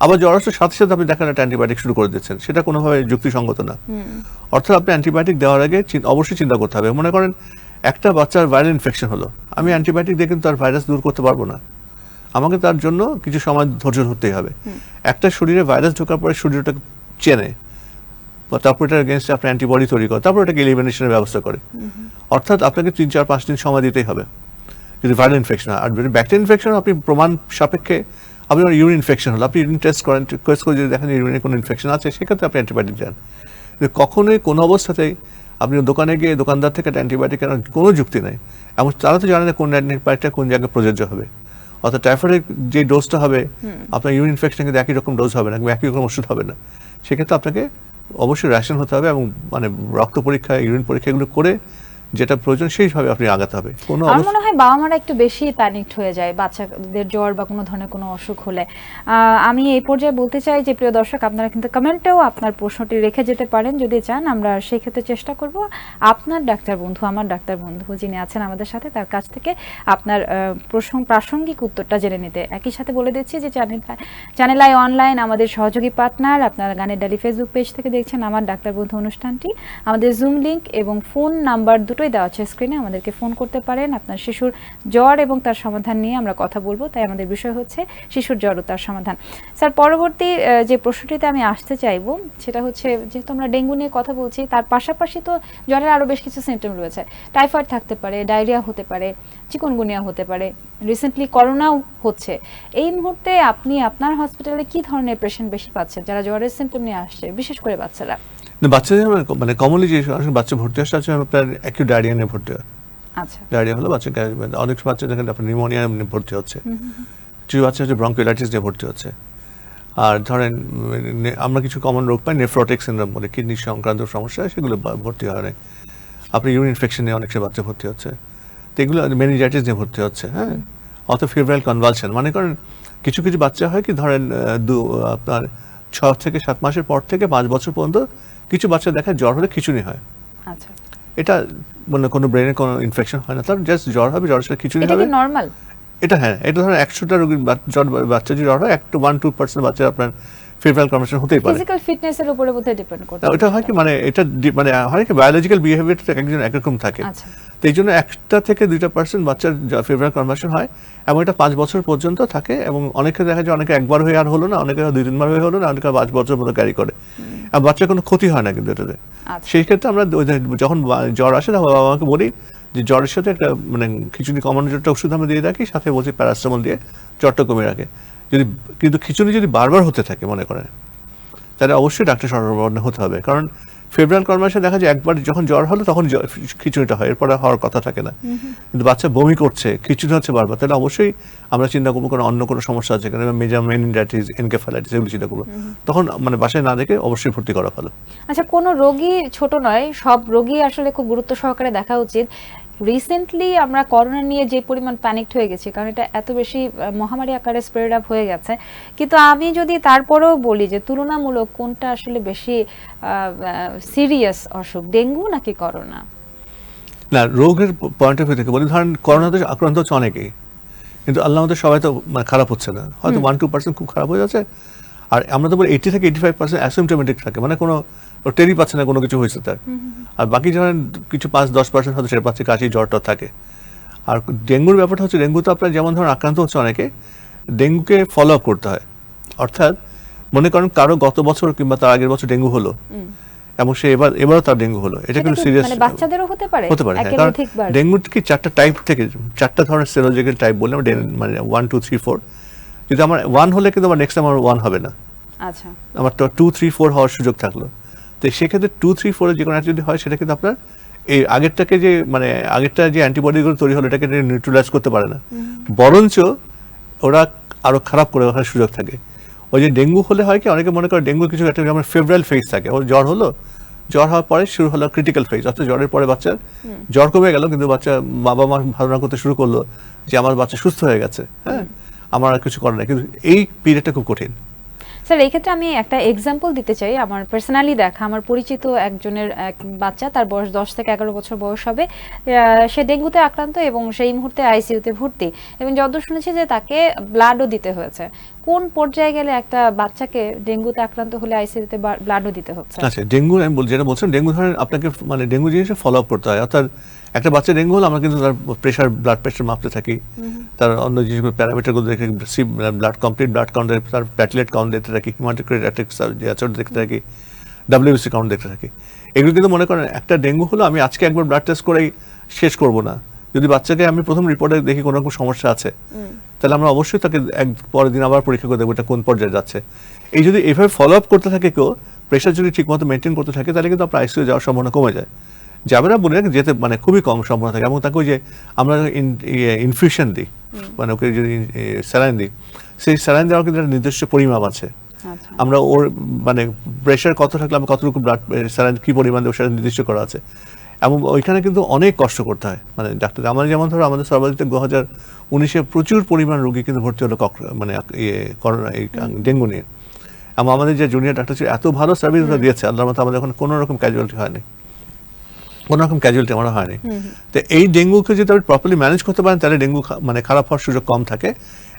আবার জ্বর আসলে সাথে সাথে আপনি দেখেন একটা অ্যান্টিবায়োটিক শুরু করে দিচ্ছেন, সেটা কোনোভাবে যুক্তিসঙ্গত না। অর্থাৎ আপনি অ্যান্টিবায়োটিক দেওয়ার আগে অবশ্যই চিন্তা করতে হবে। মনে করেন একটা বাচ্চার ভাইরাল ইনফেকশন হলো, আমি অ্যান্টিবায়োটিক দিয়ে কিন্তু তার ভাইরাস দূর করতে পারবো না, আমাকে তার জন্য কিছু সময় ধৈর্য ধরতেই হবে। একটা শরীরে ভাইরাস ঢোকার পরে শরীরটাকে চেনে, তারপর এটার এগেনস্টে আপনি অ্যান্টিবডি তৈরি করে তারপর এটাকে এলিমিনেশনের ব্যবস্থা করে। অর্থাৎ আপনাকে 3-4-5 দিন সময় দিতেই হবে যদি ভাইরাল ইনফেকশন হয়। আর যদি ব্যাকটেরিয়াল ইনফেকশন আপনি প্রমাণ সাপেক্ষে, আপনি ইউরিন ইনফেকশন হলো, আপনি ইউরিন টেস্ট করেন, টেস্ট করে যদি দেখেন ইউরিনে কোনো ইনফেকশন আছে, সেক্ষেত্রে আপনি অ্যান্টিবায়োটিক দেন। কখনোই কোনো অবস্থাতেই আপনি দোকানে গিয়ে দোকানদার থেকে অ্যান্টিবায়োটিক কেনার কোনো যুক্তি নেই, এবং তারা তো জানে না কোন অ্যান্টিবায়োটিকটা কোন জায়গায় প্রযোজ্য হবে। অর্থাৎ টাইফয়েডের যে ডোজটা হবে, আপনার ইউরিন ইনফেকশন কিন্তু একই রকম ডোজ হবে না, একই রকম ওষুধ হবে না। সেক্ষেত্রে আপনাকে অবশ্যই রেশন হতে হবে, এবং রক্ত পরীক্ষা, ইউরিন পরীক্ষা এগুলো করে যেটা প্রয়োজন সেইভাবে আপনি আগাতে হবে। আমার মনে হয় বাবা মারা একটু বেশি প্যানিকড হয়ে যায় বাচ্চাদের জ্বর বা কোনো ধরনের কোনো অসুখ হলে। আমি এই পর্যায়ে বলতে চাই যে প্রিয় দর্শক, আপনারা কিন্তু কমেন্টেও আপনার প্রশ্নটি রেখে যেতে পারেন যদি চান, আমরা সেই ক্ষেত্রে চেষ্টা করব আপনার ডাক্তার বন্ধু, আমার ডাক্তার বন্ধু যিনি আছেন আমাদের সাথে, তার কাছ থেকে আপনার প্রাসঙ্গিক উত্তরটা জেনে নিতে। একই সাথে বলে দিচ্ছি যে চ্যানেল আই অনলাইন আমাদের সহযোগী পার্টনার, আপনারা গানের ডালি ফেসবুক পেজ থেকে দেখছেন আমার ডাক্তার বন্ধু অনুষ্ঠানটি। আমাদের জুম লিংক এবং ফোন নাম্বার দুটোই দেওয়া আছে স্ক্রিনে, আমাদেরকে ফোন করতে পারেন। আপনার শিশুর জ্বর এবং তার সমাধান নিয়ে আমরা কথা বলবো, তাই আমাদের বিষয় হচ্ছে শিশুর জ্বর ও তার সমাধান। স্যার, পরবর্তী যে প্রশ্নটিতে আমি আসতে চাইবো সেটা হচ্ছে, যেহেতু আমরা ডেঙ্গু নিয়ে কথা বলছি, তার পাশাপাশি তো জ্বরের আরো বেশ কিছু সিমটম রয়েছে। টাইফয়েড থাকতে পারে, ডায়রিয়া হতে পারে, চিকুনগুনিয়া হতে পারে, রিসেন্টলি করোনাও হচ্ছে। এই মুহূর্তে আপনি আপনার হসপিটালে কি ধরনের পেশেন্ট বেশি পাচ্ছেন যারা জ্বরের সিমটম নিয়ে আসছে, বিশেষ করে বাচ্চারা? বাচ্চাদের কমনলি যে বাচ্চা ভর্তি আসছে আপনার অ্যাকিউট ডায়রিয়া নিয়ে ভর্তি হয়, আচ্ছা ডায়রিয়া হলো বাচ্চা অনেক বাচ্চা দেখেন আপনার নিউমোনিয়া ভর্তি হচ্ছে, কিছু বাচ্চা হচ্ছে ব্রঙ্কোলাইটিস নিয়ে ভর্তি হচ্ছে। আর ধরেন আমরা কিছু কমন রোগ পাই, নেফ্রোটিক সিনড্রোম বলে, কিডনি সংক্রান্ত সমস্যা, সেগুলো ভর্তি হয় না। আপনি ইউরিন ইনফেকশন নিয়ে অনেক বাচ্চা ভর্তি হচ্ছে, তো এগুলো মেনিনজাইটিস নিয়ে ভর্তি হচ্ছে। হ্যাঁ, অত ফেব্রাইল কনভালশন, মানে করেন কিছু কিছু বাচ্চা হয় কি ধরেন আপনার 6 থেকে 7 মাসের পর থেকে 5 বছর পর্যন্ত কিছু বাচ্চা দেখা জ্বর হলে খিঁচুনি হয়। আচ্ছা, এটা মানে কোনো ব্রেনে কোনো ইনফেকশন হয় না, তার জাস্ট জ্বর হবে, জ্বরের সাথে খিঁচুনি এটা হবে। কি নরমাল? এটা হ্যাঁ, এটা ধরেন 100টা রোগীর বাচ্চা যদি জ্বর হয় 1-2% বাচ্চা আপনার ফেব্রাইল কনভালশন হতেই পারে। ফিজিক্যাল ফিটনেসের উপরে বোধহয় ডিপেন্ড করতে ওটা হয় কি মানে এটা মানে হয় কি বায়োলজিক্যাল বিহেভিয়ারটা একজন একরকম থাকে। আচ্ছা, তো এই জন্য 1 থেকে 2% বাচ্চার ফেব্রাইল কনভালশন হয় এবং এটা 5 বছর পর্যন্ত থাকে। এবং অনেকে দেখা যায় অনেকে একবার হয়ে আর হলো না, অনেকে 2-3 বার হয়ে হলো না, অনেকে 5 বছর মতো ক্যারি করে, আর বাচ্চার কোনো ক্ষতি হয় না কিন্তু এটাতে। আচ্ছা, সেই ক্ষেত্রে আমরা যখন জ্বর আসে তখন বাবা মাকে বলি যে জ্বরের সাথে একটা মানে খিচুনি কমানোর একটা ওষুধ আমরা দিয়ে রাখি, সাথে বলছি প্যারাসিটামল দিয়ে জ্বরটা কমিয়ে রাখে। কিন্তু খিচুনি যদি বারবার হতে থাকে মনে করেন, তাহলে অবশ্যই ডাক্তার শরণাপন্ন হতে হবে। কারণ ফেব্রাইল কনভালশন দেখা যায় একবার যখন জ্বর হলো তখন খিচুনিটা হয়, এরপরে হওয়ার কথা থাকে না। কিন্তু বাচ্চা বমি করছে, খিচুনি হচ্ছে বারবার, তাহলে অবশ্যই আমরা চিন্তা করবো কোনো অন্য কোনো সমস্যা আছে, কারণ মেজর মেনিনজাইটিস, এনকেফালাইটিস এগুলো চিন্তা করবো। তখন মানে বাসায় না দেখে অবশ্যই ভর্তি করা ভালো। আচ্ছা, কোনো রোগী ছোট নয়, সব রোগী আসলে খুব গুরুত্ব সহকারে দেখা উচিত। রিসেন্টলি আমরা করোনা নিয়ে যে পরিমাণ প্যানিকড হয়ে গেছি, কারণ এটা এত বেশি মহামারী আকারে স্প্রেড আপ হয়ে গেছে, কিন্তু আমি যদি তারপরেও বলি যে তুলনামূলক কোনটা আসলে বেশি সিরিয়াস অসুখ, ডেঙ্গু নাকি করোনা? না, রোগের পয়েন্ট অফ ভিউ থেকে বলি, ধরেন করোনাতে আক্রান্ত হচ্ছে অনেকেই, কিন্তু আল্লাহ আমাদের সবাই তো মানে খারাপ হচ্ছে না, হয়তো 1-2% খুব খারাপ হয়ে যাচ্ছে। আর আমরা তো বলি 80 থেকে 85% অ্যাসিমপ্টোমেটিক থাকে, মানে কোনো টেরই পাচ্ছে না কোনো কিছু হয়েছে তার। আর বাকি ধরেন কিছু 5-10% হয়তো সেটা পাচ্ছে, কাশি জ্বরটা থাকে। আর ডেঙ্গুর ব্যাপারটা হচ্ছে, ডেঙ্গু তো আপনার যেমন ধরুন আক্রান্ত হচ্ছে অনেকে, ডেঙ্গুকে ফলো আপ করতে হয়। অর্থাৎ মনে করেন কারো গত বছর কিংবা তার আগের বছর ডেঙ্গু হলো এবং সে এবারও তার ডেঙ্গু হলো, এটা কিন্তু সিরিয়াস মানে বাচ্চাদেরও হতে পারে, হতে পারে। হ্যাঁ, কারণ ডেঙ্গুর কি 4টা টাইপ থেকে, 4টা ধরনের সেরোলজিক্যাল টাইপ বললাম, মানে 1, 2, 3, 4। যদি আমার 1 হলে কিন্তু আমার নেক্সট আমার 1 হবে না, আচ্ছা, আমার তো 2, 3, 4 হওয়ার সুযোগ থাকলো। তো সেক্ষেত্রে 2, 3, 4 যে কোনো একটা যদি হয়, সেটা কিন্তু আপনার এই আগেরটাকে যে মানে আগেরটা যে অ্যান্টিবডিগুলো তৈরি হলো এটাকে নিউট্রালাইজ করতে পারে না, বরঞ্চ ওরা আরো খারাপ করে রাখার সুযোগ থাকে। ওই যে ডেঙ্গু হলে হয় কি, অনেকে মনে করে ডেঙ্গু কিছু একটা যেমন ফেব্রাইল ফেজ থাকে, ওর জ্বর হলো, জ্বর হওয়ার পরে শুরু হলো ক্রিটিক্যাল ফেজ, অর্থাৎ জ্বরের পরে বাচ্চার জ্বর কমে গেল, কিন্তু বাচ্চা বাবা মা ধারণা করতে শুরু করলো যে আমার বাচ্চা সুস্থ হয়ে গেছে, হ্যাঁ আমার আর কিছু করার নেই। কিন্তু এই পিরিয়ডটা খুব কঠিন। স্যার, এই ক্ষেত্রে আমি একটা এক্সাম্পল দিতে চাই। আমার পার্সোনালি দেখা, আমার পরিচিত একজনের এক বাচ্চা, তার বয়স 10 থেকে 11 বছর বয়স হবে, সে ডেঙ্গুতে আক্রান্ত এবং সেই মুহূর্তে আইসিইউতে ভর্তি, এবং যতদূর শুনেছি যে তাকে ব্লাডও দিতে হয়েছে। কোন পর্যায়ে গেলে একটা বাচ্চাকে ডেঙ্গুতে আক্রান্ত হলে আইসিইউতে ব্লাডও দিতে হচ্ছে? আচ্ছা, ডেঙ্গু আমি যেটা বলছিলাম, ডেঙ্গু ধরেন আপনাকে মানে ডেঙ্গু জিনিসটা ফলো আপ করতে হয়। অর্থাৎ একটা বাচ্চা ডেঙ্গু হলে আমরা কিন্তু তার প্রেশার, ব্লাড প্রেশার মাপতে থাকি, তার অন্য জিনিসগুলো প্যারামিটারগুলো দেখে, ব্লাড কমপ্লিট ব্লাড কাউন্ট, তার প্যাটলেট কাউন্ট দেখতে থাকি, হিমাটোক্রিট দেখতে থাকি, WBC কাউন্ট দেখতে থাকি। এগুলো কিন্তু মনে করেন একটা ডেঙ্গু হলো আমি আজকে একবার ব্লাড টেস্ট করেই শেষ করব না। যদি বাচ্চাকে আমি প্রথম রিপোর্টে দেখি কোনো রকম সমস্যা আছে, তাহলে আমরা অবশ্যই তাকে পরের দিন আবার পরীক্ষা করে দেখবো এটা কোন পর্যায়ে যাচ্ছে। এই যদি এইভাবে ফলো আপ করতে থাকে কেউ, প্রেশার যদি ঠিকমতো মেনটেন করতে থাকে, তাহলে কিন্তু আপনার আইসিইউ যাওয়ার সম্ভাবনা কমে যায়। যাবে না বলে যেতে মানে খুবই কম সম্ভাবনা থাকে। এবং তাকে ওই যে আমরা ইনফিউশন দিই, মানে ওকে যদি স্যালাইন দিই, সেই স্যালাইন দেওয়ার কিন্তু একটা নির্দিষ্ট পরিমাপ আছে। আমরা ওর মানে প্রেশার কত থাকলে আমরা কতটুকু ব্লাড স্যালাইন কী পরিমাণ দেবো সেটা নির্দিষ্ট করা আছে। এবং ওইখানে কিন্তু অনেক কষ্ট করতে হয় মানে ডাক্তার। আমার যেমন ধরো আমাদের সর্বাধিক 2019-এ প্রচুর পরিমাণ রোগী কিন্তু ভর্তি হলো মানে করোনা এই ডেঙ্গু নিয়ে। এবং আমাদের যে জুনিয়র ডাক্তার ছিল এত ভালো সার্ভিস দিয়েছে, আল্লাহর মতো আমাদের এখন কোনো রকম ক্যাজুয়ালিটি হয়নি, কোনো রকম ক্যাজুয়ালিটি আমরা হয়নি। তো এই ডেঙ্গুকে যদি আপনি প্রপারলি ম্যানেজ করতে পারেন, তাহলে ডেঙ্গু মানে খারাপ হওয়ার সুযোগ কম থাকে।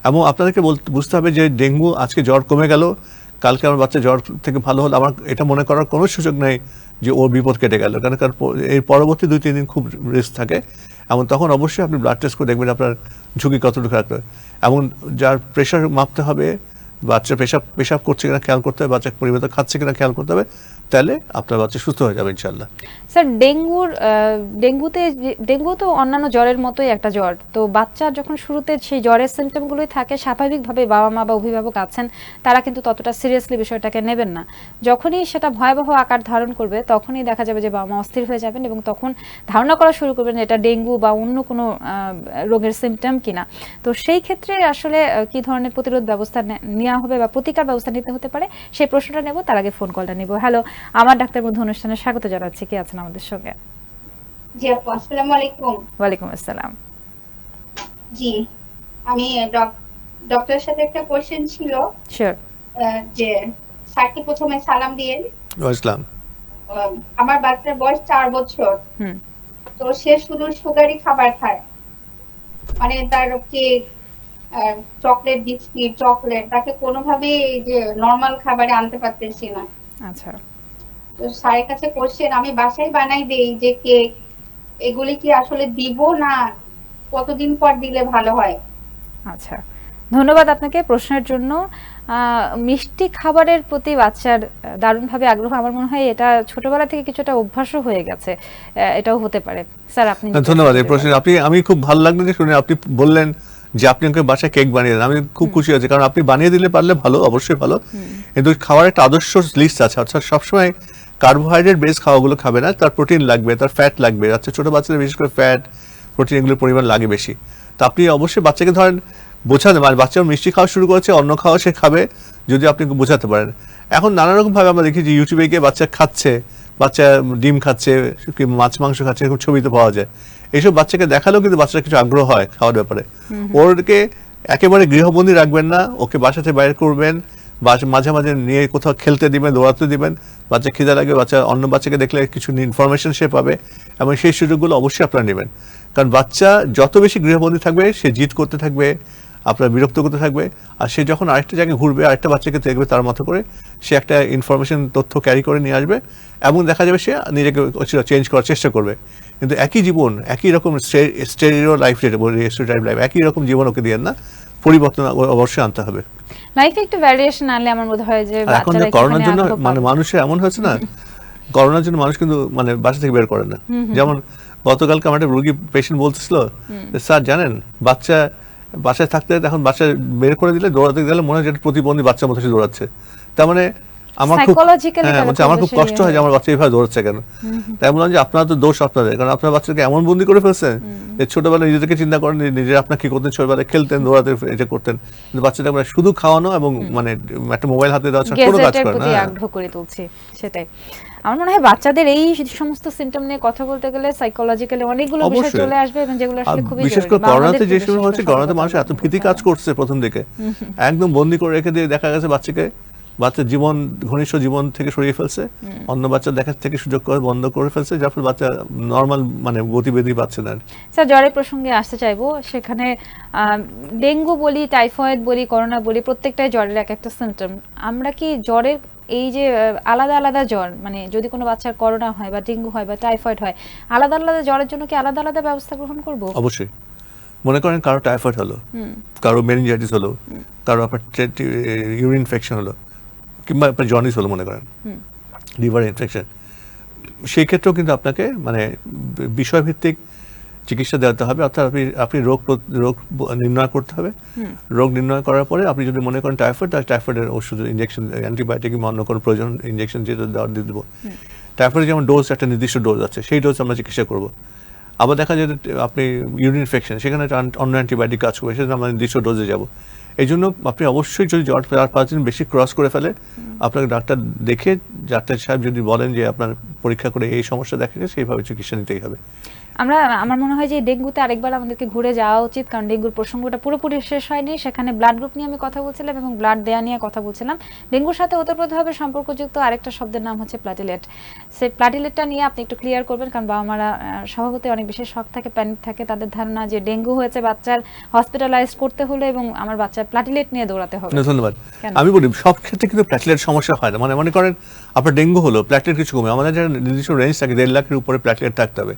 এবং আপনাদেরকে বুঝতে হবে যে ডেঙ্গু আজকে জ্বর কমে গেল, কালকে আমার বাচ্চা জ্বর থেকে ভালো হলো, আমার এটা মনে করার কোনো সুযোগ নেই যে ওর বিপদ কেটে গেল, কারণ এর পরবর্তী 2-3 দিন খুব রিস্ক থাকে। এবং তখন অবশ্যই আপনি ব্লাড টেস্ট করে দেখবেন আপনার ঝুঁকি কতটুকু রাখবে। এবং যার প্রেশার মাপতে হবে, বাচ্চা পেশাব করছে কিনা খেয়াল করতে হবে, বাচ্চা পরিমিত খাচ্ছে কিনা খেয়াল করতে হবে, তাহলে আপনার বাচ্চা সুস্থ হয়ে যাবে ইনশাআল্লাহ। স্যার ডেঙ্গু তো অন্যান্য জ্বরের মতোই একটা জ্বর, তো বাচ্চা যখন শুরুতে সেই জ্বরের সিমটমগুলোই থাকে, স্বাভাবিকভাবে বাবা মা বা অভিভাবক আছেন তারা কিন্তু ততটা সিরিয়াসলি বিষয়টাকে নেবেন না। যখনই সেটা ভয়াবহ আকার ধারণ করবে তখনই দেখা যাবে যে বাবা মা অস্থির হয়ে যাবেন এবং তখন ধারণা করা শুরু করবেন এটা ডেঙ্গু বা অন্য কোনো রোগের সিমটম কিনা। তো সেই ক্ষেত্রে আসলে কি ধরনের প্রতিরোধ ব্যবস্থা নেওয়া হবে বা প্রতিকার ব্যবস্থা নিতে হতে পারে সেই প্রশ্নটা নেব, তার আগে ফোন কলটা নেব। হ্যালো, আমার ডাক্তার বন্ধু অনুষ্ঠানে স্বাগত জানাচ্ছি। কে আছেন আমাদের সঙ্গে? জি আপু, আসসালামু আলাইকুম। ওয়ালাইকুম আসসালাম। জি, আমি ডক্টরের সাথে একটা কোশ্চেন ছিল। শিওর। যে স্যারকে প্রথমে সালাম দিয়ে। ইসলাম। আমার বাচ্চার বয়স 4 বছর। হুম। তো সে শুধু সুগারি খাবার খায়, মানে তার কেক, চকলেট, বিস্কিট, চকলেট, তাকে কোনোভাবেই এই যে নরমাল খাবারে আনতে পারতেছি না। আচ্ছা। তো স্যারের কাছে কোশ্চেন, আমি বাসায় বানাই দেই যে কেক, এগুলি কি আসলে দিব না কতদিন পর দিলে ভালো হয়? আচ্ছা, ধন্যবাদ আপনাকে প্রশ্নের জন্য। মিষ্টি খাবারের প্রতি বাচ্চার দারুণভাবে আগ্রহ, আমার মনে হয় এটা ছোটবেলা থেকে কিছুটা অভ্যাসও হয়ে গেছে, এটাও হতে পারে। স্যার আপনি। ধন্যবাদ এই প্রশ্নে। আমি খুব ভালো লাগলো যে শুনে আপনি বললেন যে আপনি ওকে বাসায় কেক বানিয়ে দেন। আমি খুব খুশি হয়েছি, কারণ আপনি বানিয়ে দিলে পারলে ভালো, অবশ্যই ভালো, কিন্তু খাওয়ার একটা আদর্শ লিস্ট আছে। অর্থাৎ সবসময় কার্বোহাইড্রেট বেস খাওয়াগুলো খাবে না, তার প্রোটিন লাগবে, তার ফ্যাট লাগবে। আচ্ছা, ছোট বাচ্চাদের বিশেষ করে ফ্যাট, প্রোটিন এগুলোর পরিমাণ লাগে বেশি। তো আপনি অবশ্যই বাচ্চাকে ধরেন বোঝাতে, মানে বাচ্চা মিষ্টি খাওয়া শুরু করেছে, অন্য খাওয়া সে খাবে, যদি আপনি বোঝাতে পারেন। এখন নানা রকম ভাবে আমরা দেখি যে ইউটিউবে গিয়ে বাচ্চা খাচ্ছে, বাচ্চা ডিম খাচ্ছে, মাছ মাংস খাচ্ছে, এরকম ছবিতে পাওয়া যায়। এইসব বাচ্চাকে দেখালেও কিন্তু বাচ্চারা কিছু আগ্রহ হয় খাওয়ার ব্যাপারে। ওরকে একেবারে গৃহবন্দী রাখবেন না, ওকে বাসাতে বাইরে করবেন, মাঝে মাঝে নিয়ে কোথাও খেলতে দিবেন, দৌড়াতে দিবেন। বাচ্চা খিদে লাগবে, বাচ্চা অন্য বাচ্চাকে দেখলে কিছু ইনফরমেশন সে পাবে, এবং সেই সুযোগগুলো অবশ্যই আপনারা নেবেন। কারণ বাচ্চা যত বেশি গৃহবন্দী থাকবে, সে জিদ করতে থাকবে, আপনার বিরক্ত করতে থাকবে, আর সে যখন আরেকটা জায়গায় ঘুরবে, আরেকটা বাচ্চাকে দেখবে তার মতো করে, সে একটা ইনফরমেশন তথ্য ক্যারি করে নিয়ে আসবে, এবং দেখা যাবে সে নিজেকে চেঞ্জ করার চেষ্টা করবে। কিন্তু একই জীবন, একই রকম স্টেরিও লাইফ, যেটা বলি স্টেরিওটাইপ লাইফ, একই রকম জীবন ওকে দিয়ে না, পরিবর্তন অবশ্যই আনতে হবে। লাইফে একটু ভ্যারিয়েশন আনলে আমার মনে হয় যে এখন করোনার জন্য মানে মানুষের এমন হয়েছে না, করোনার জন্য মানুষ কিন্তু মানে বাসা থেকে বের করে না। যেমন গতকালকে আমার একটা রোগী পেশেন্ট বলতেছিল, স্যার জানেন বাচ্চা বাসায় থাকতে এখন বাচ্চা বের করে দিলে, দৌড়াতে গেলে মনে হয় যে প্রতিবন্ধী বাচ্চার মতো সে দৌড়াচ্ছে। তার মানে আমার খুব কষ্ট হয় যে আমার বাচ্চা এইভাবে দৌড়াচ্ছে কেন। তাই বললাম যে আপনার তো দোষ আপনাদের, কারণ আপনার বাচ্চাকে এমন বন্দি করে ফেলছেন যে ছোটবেলায় নিজেদেরকে চিন্তা করেন, নিজেরা আপনার কি করতেন, ছোটবেলায় খেলতেন, দৌড়াতে, এটা করতেন, কিন্তু বাচ্চাটা আমরা শুধু খাওয়ানো এবং মানে একটা মোবাইল হাতে দেওয়া ছাড়া কোনো কাজ করে না। আগ্রহ করে তুলছি, সেটাই। আমার মনে হয় বাচ্চাদের এই সমস্ত সিম্পটম নিয়ে কথা বলতে গেলে সাইকোলজিক্যালি অনেকগুলো বিষয় চলে আসবে, এবং যেগুলো আসলে খুবই বিশেষ করে করোনাতে যে সময় হচ্ছে, করোনাতে মানুষ এত ভীতি কাজ করছে প্রথম দিকে, একদম বন্দি করে রেখে দিয়ে দেখা গেছে বাচ্চার জীবন, ঘনিষ্ঠ জীবন থেকে সরিয়ে ফেলছে, অন্য বাচ্চা দেখার থেকে সুযোগ করে বন্ধ করে ফেলছে, যার ফলে বাচ্চা নর্মাল মানে গতিবিধি পাচ্ছে না। স্যার জ্বরের প্রসঙ্গে আসতে চাইবো, সেখানে ডেঙ্গু বলি, টাইফয়েড বলি, করোনা বলি, প্রত্যেকটাই জ্বরের এক একটা সিমটম। আমরা কি জ্বরের এই যে আলাদা আলাদা জ্বর, মানে যদি কোনো বাচ্চার করোনা হয় বা ডেঙ্গু হয় বা টাইফয়েড হয়, আলাদা আলাদা জ্বরের জন্য কি আলাদা আলাদা ব্যবস্থা গ্রহণ করব? অবশ্যই। মনে করেন কারো টাইফয়েড হলো, কারো মেনিনজাইটিস হলো, কারো আপনার ইউরিন ইনফেকশন হলো, কিংবা আপনার জন্ডিস হলো, মনে করেন লিভার ইনফেকশন, সেই ক্ষেত্রেও কিন্তু আপনাকে মানে বিষয়ভিত্তিক চিকিৎসা দেওয়াতে হবে। অর্থাৎ আপনি রোগ নির্ণয় করতে হবে। রোগ নির্ণয় করার পরে আপনি যদি মনে করেন টাইফয়েড, তাহলে টাইফয়েডের ওষুধ, ইনজেকশন, অ্যান্টিবায়োটিক কিংবা অন্য কোনো প্রয়োজন ইনজেকশন যেটা দিয়ে দেবো। টাইফয়েডের যেমন ডোজ, একটা নির্দিষ্ট ডোজ আছে, সেই ডোজ আমরা চিকিৎসা করবো। আবার দেখা যায় আপনি ইউরিন ইনফেকশন, সেখানে অন্য অ্যান্টিবায়োটিক কাজ করবে, সেটা আমরা নির্দিষ্ট ডোজে যাবো। এই জন্য আপনি অবশ্যই যদি জ্বর 4-5 দিন বেশি ক্রস করে ফেলে, আপনাকে ডাক্তার দেখে, ডাক্তার সাহেব যদি বলেন যে আপনার পরীক্ষা করে এই সমস্যা দেখা গেছে, সেইভাবে চিকিৎসা নিতেই হবে। আমার মনে হয় যে ডেঙ্গুতে আরেকবার আমাদেরকে ঘুরে যাওয়া উচিত, কারণ ডেঙ্গুর প্রসঙ্গটা পুরোপুরি শেষ হয়নি। সেখানে ব্লাড গ্রুপ নিয়ে আমি কথা বলছিলাম এবং ব্লাড দেয়া নিয়ে কথা বলছিলাম। ডেঙ্গুর সাথে ওতপ্রোতভাবে সম্পর্কযুক্ত আরেকটা শব্দের নাম হচ্ছে প্লাটিলেট। সেই প্লাটিলেটটা নিয়ে আপনি একটু ক্লিয়ার করবেন, কারণ বাবা মারা স্বভাবতই অনেক বেশি শক থাকে, প্যানিক থাকে, তাদের ধারণা যে ডেঙ্গু হয়েছে, বাচ্চার হসপিটালাইজ করতে হলে এবং আমার বাচ্চার প্লাটিলেট নিয়ে দৌড়াতে হবে। ধন্যবাদ। আমি বলি সব ক্ষেত্রে কিন্তু প্লাটিলেট সমস্যা হয় না। মানে মনে করেন আপনার ডেঙ্গু হলো, প্লাটিলেট কিছু কমে, আমাদের যারা নির্দিষ্ট রেঞ্জ থাকে 1.5 লাখের উপরে প্লাটিলেট থাকতে হবে।